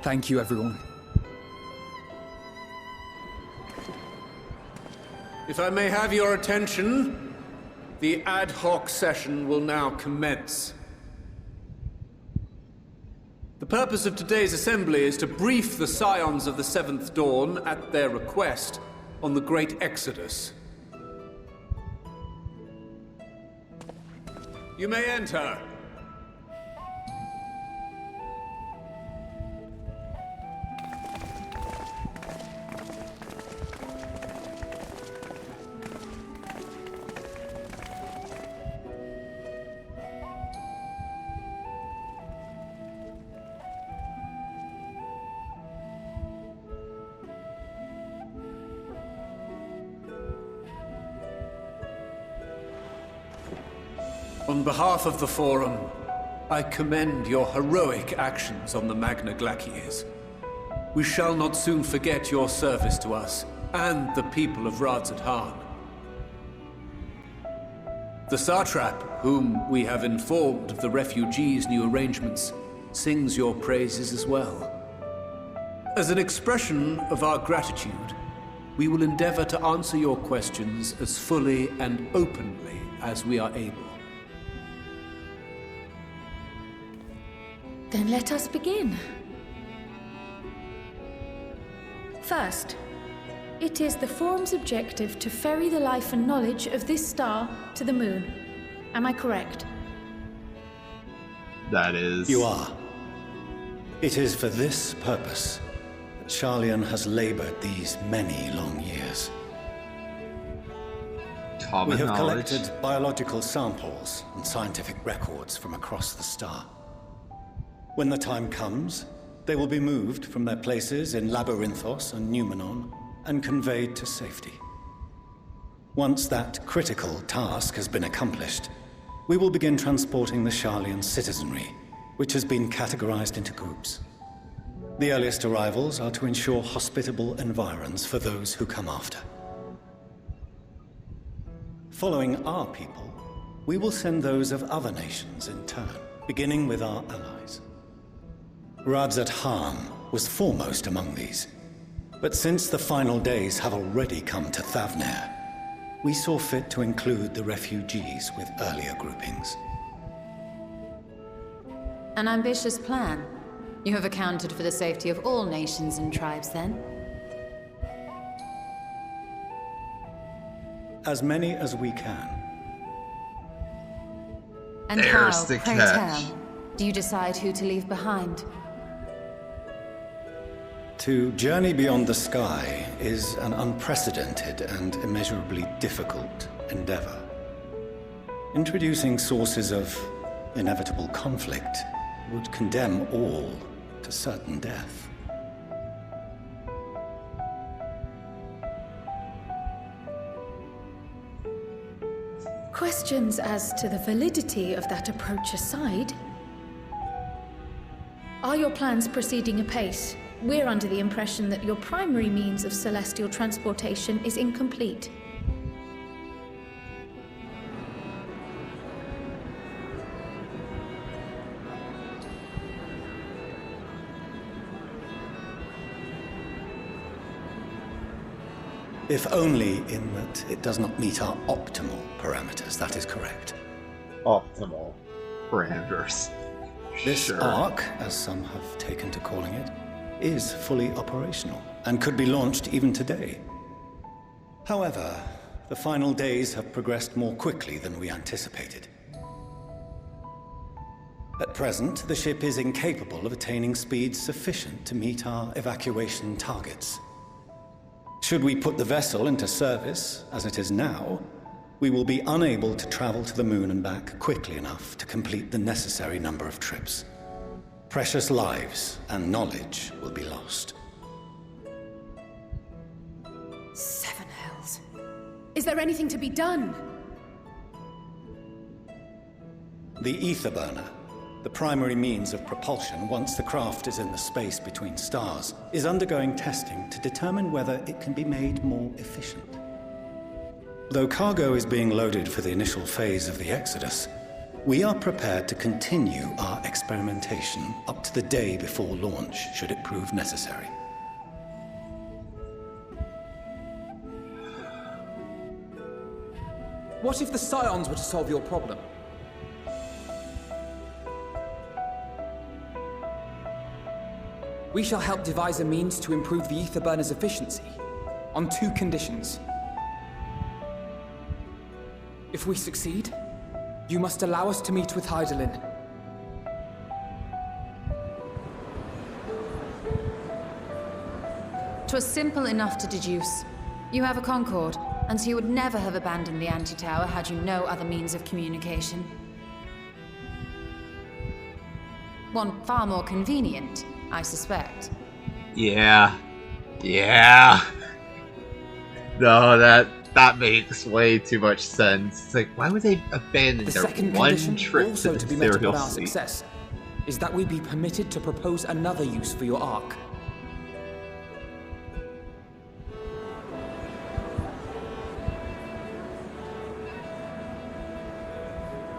Thank you, everyone. If I may have your attention, the ad hoc session will now commence. The purpose of today's assembly is to brief the Scions of the Seventh Dawn, at their request, on the Great Exodus. You may enter. On behalf of the Forum, I commend your heroic actions on the Magna Glaciers. We shall not soon forget your service to us and the people of ReZaHydra. The Satrap, whom we have informed of the refugees' new arrangements, sings your praises as well. As an expression of our gratitude, we will endeavor to answer your questions as fully and openly as we are able. Then let us begin. First, it is the Forum's objective to ferry the life and knowledge of this star to the moon. Am I correct? That is... You are. It is for this purpose that Sharlayan has labored these many long years. Common we have knowledge. collected biological samples and scientific records from across the star. When the time comes, they will be moved from their places in Labyrinthos and Numenon and conveyed to safety. Once that critical task has been accomplished, we will begin transporting the Sharlayan citizenry, which has been categorized into groups. The earliest arrivals are to ensure hospitable environs for those who come after. Following our people, we will send those of other nations in turn, beginning with our allies. ReZaHydra was foremost among these, but since the final days have already come to Thavnair, we saw fit to include the refugees with earlier groupings. An ambitious plan. You have accounted for the safety of all nations and tribes, then? As many as we can. And There's how, the pray catch. tell, do you decide who to leave behind? To journey beyond the sky is an unprecedented and immeasurably difficult endeavor. Introducing sources of inevitable conflict would condemn all to certain death. Questions as to the validity of that approach aside, are your plans proceeding apace? We're under the impression that your primary means of celestial transportation is incomplete. If only in that it does not meet our optimal parameters, that is correct. Optimal parameters. This Sure. arc, as some have taken to calling it, is fully operational and could be launched even today. However, the final days have progressed more quickly than we anticipated. At present, the ship is incapable of attaining speeds sufficient to meet our evacuation targets. Should we put the vessel into service, as it is now, we will be unable to travel to the moon and back quickly enough to complete the necessary number of trips. Precious lives and knowledge will be lost. Seven hells. Is there anything to be done? The ether burner, the primary means of propulsion once the craft is in the space between stars, is undergoing testing to determine whether it can be made more efficient. Though cargo is being loaded for the initial phase of the Exodus, we are prepared to continue our experimentation up to the day before launch, should it prove necessary. What if the Scions were to solve your problem? We shall help devise a means to improve the ether burner's efficiency, on 2 conditions. If we succeed, you must allow us to meet with Hydaelyn. "'Twas simple enough to deduce. You have a Concord, and so you would never have abandoned the Anti-Tower had you no other means of communication. One far more convenient, I suspect. Yeah. No, that makes way too much sense. It's like, why would they abandon The their second one condition, trip also to to the be met serial upon our fleet? success, is that we be permitted to propose another use for your Ark.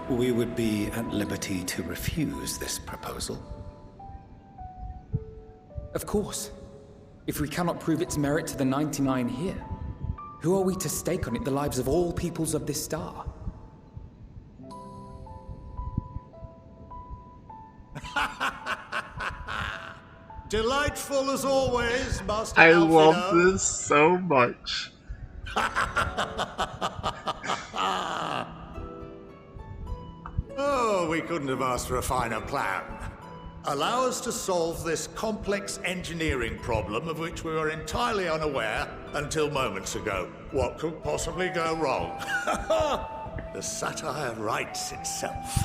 We would be at liberty to refuse this proposal. Of course. If we cannot prove its merit to the 99 here, who are we to stake on it the lives of all peoples of this star? Delightful as always, Master I Alfino. love this so much. Oh, we couldn't have asked for a finer plan. Allow us to solve this complex engineering problem of which we were entirely unaware until moments ago. What could possibly go wrong? The satire writes itself.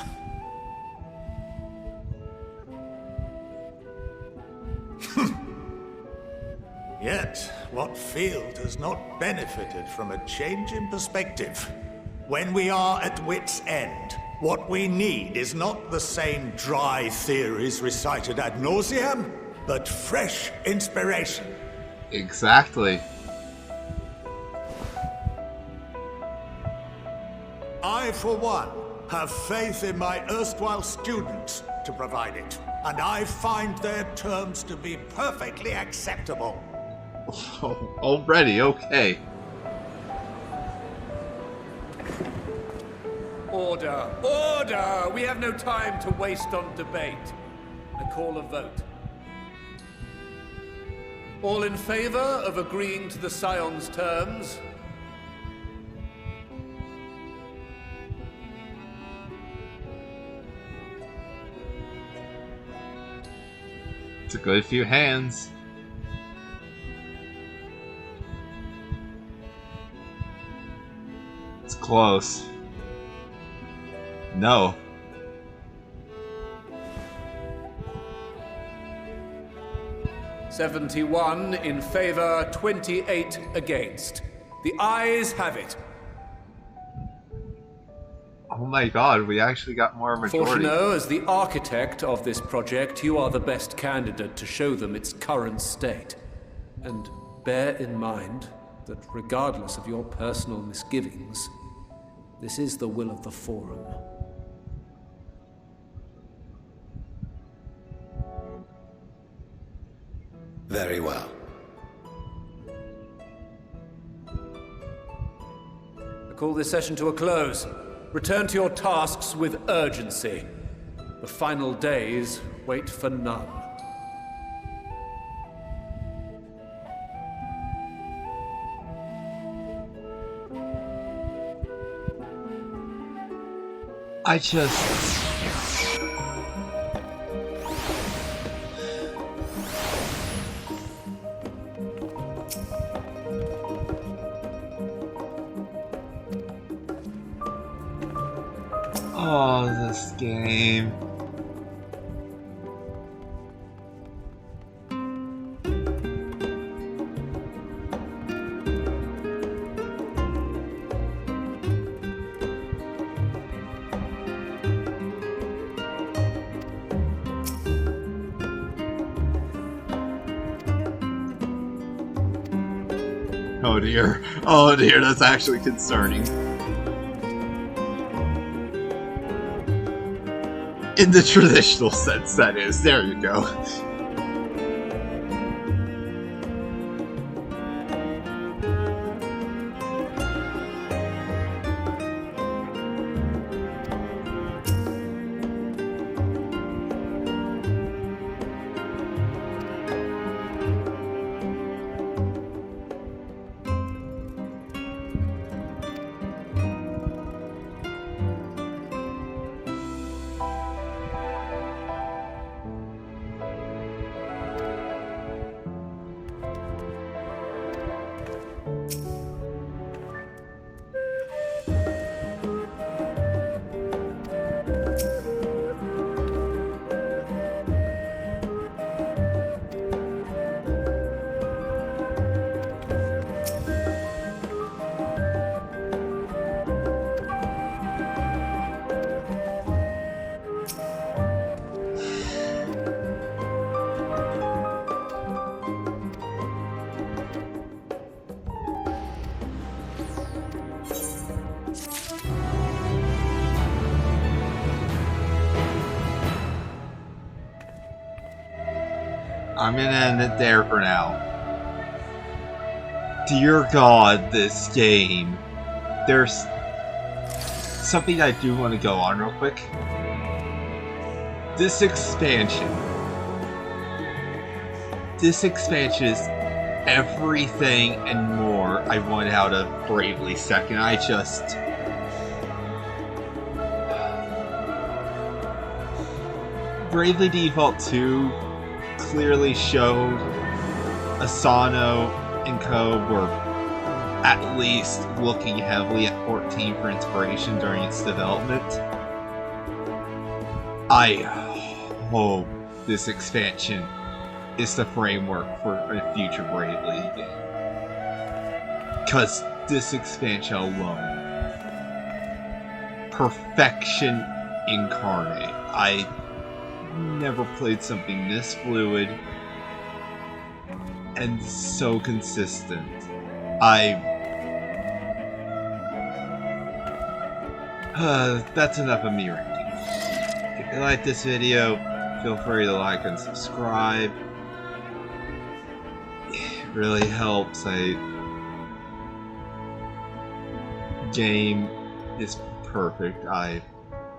Yet, what field has not benefited from a change in perspective? When we are at wit's end, what we need is not the same dry theories recited ad nauseam, but fresh inspiration. Exactly. I, for one, have faith in my erstwhile students to provide it, and I find their terms to be perfectly acceptable. Already, okay. Order! Order! We have no time to waste on debate. I call a vote. All in favor of agreeing to the Scion's terms? It's a good few hands. It's close. No. "71 in favor, 28 against. The ayes have it. Oh my god, we actually got more majority. Fortuno, as the architect of this project, you are the best candidate to show them its current state. And bear in mind that regardless of your personal misgivings, this is the will of the Forum. Very well. I call this session to a close. Return to your tasks with urgency. The final days wait for none. I just... Oh, this game. Oh dear. Oh dear, that's actually concerning. In the traditional sense, that is. There you go. I'm gonna end it there for now. Dear God, this game. There's something I do want to go on real quick. This expansion is everything and more I want out of Bravely Second. Bravely Default 2 clearly showed Asano and co were at least looking heavily at 14 for inspiration during its development. I hope this expansion is the framework for a future Bravely game. Because this expansion alone, perfection incarnate. I never played something this fluid and so consistent. That's enough of me ranting. If you like this video, feel free to like and subscribe. It really helps. Game is perfect. I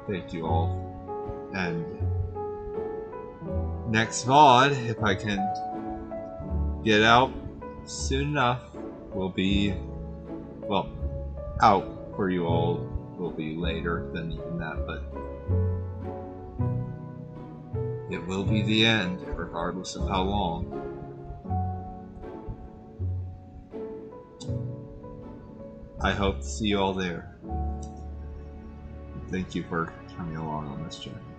thank you all. And next VOD, if I can get out soon enough, will be, well, out for you all will be later than even that, but it will be the end, regardless of how long. I hope to see you all there. Thank you for coming along on this journey.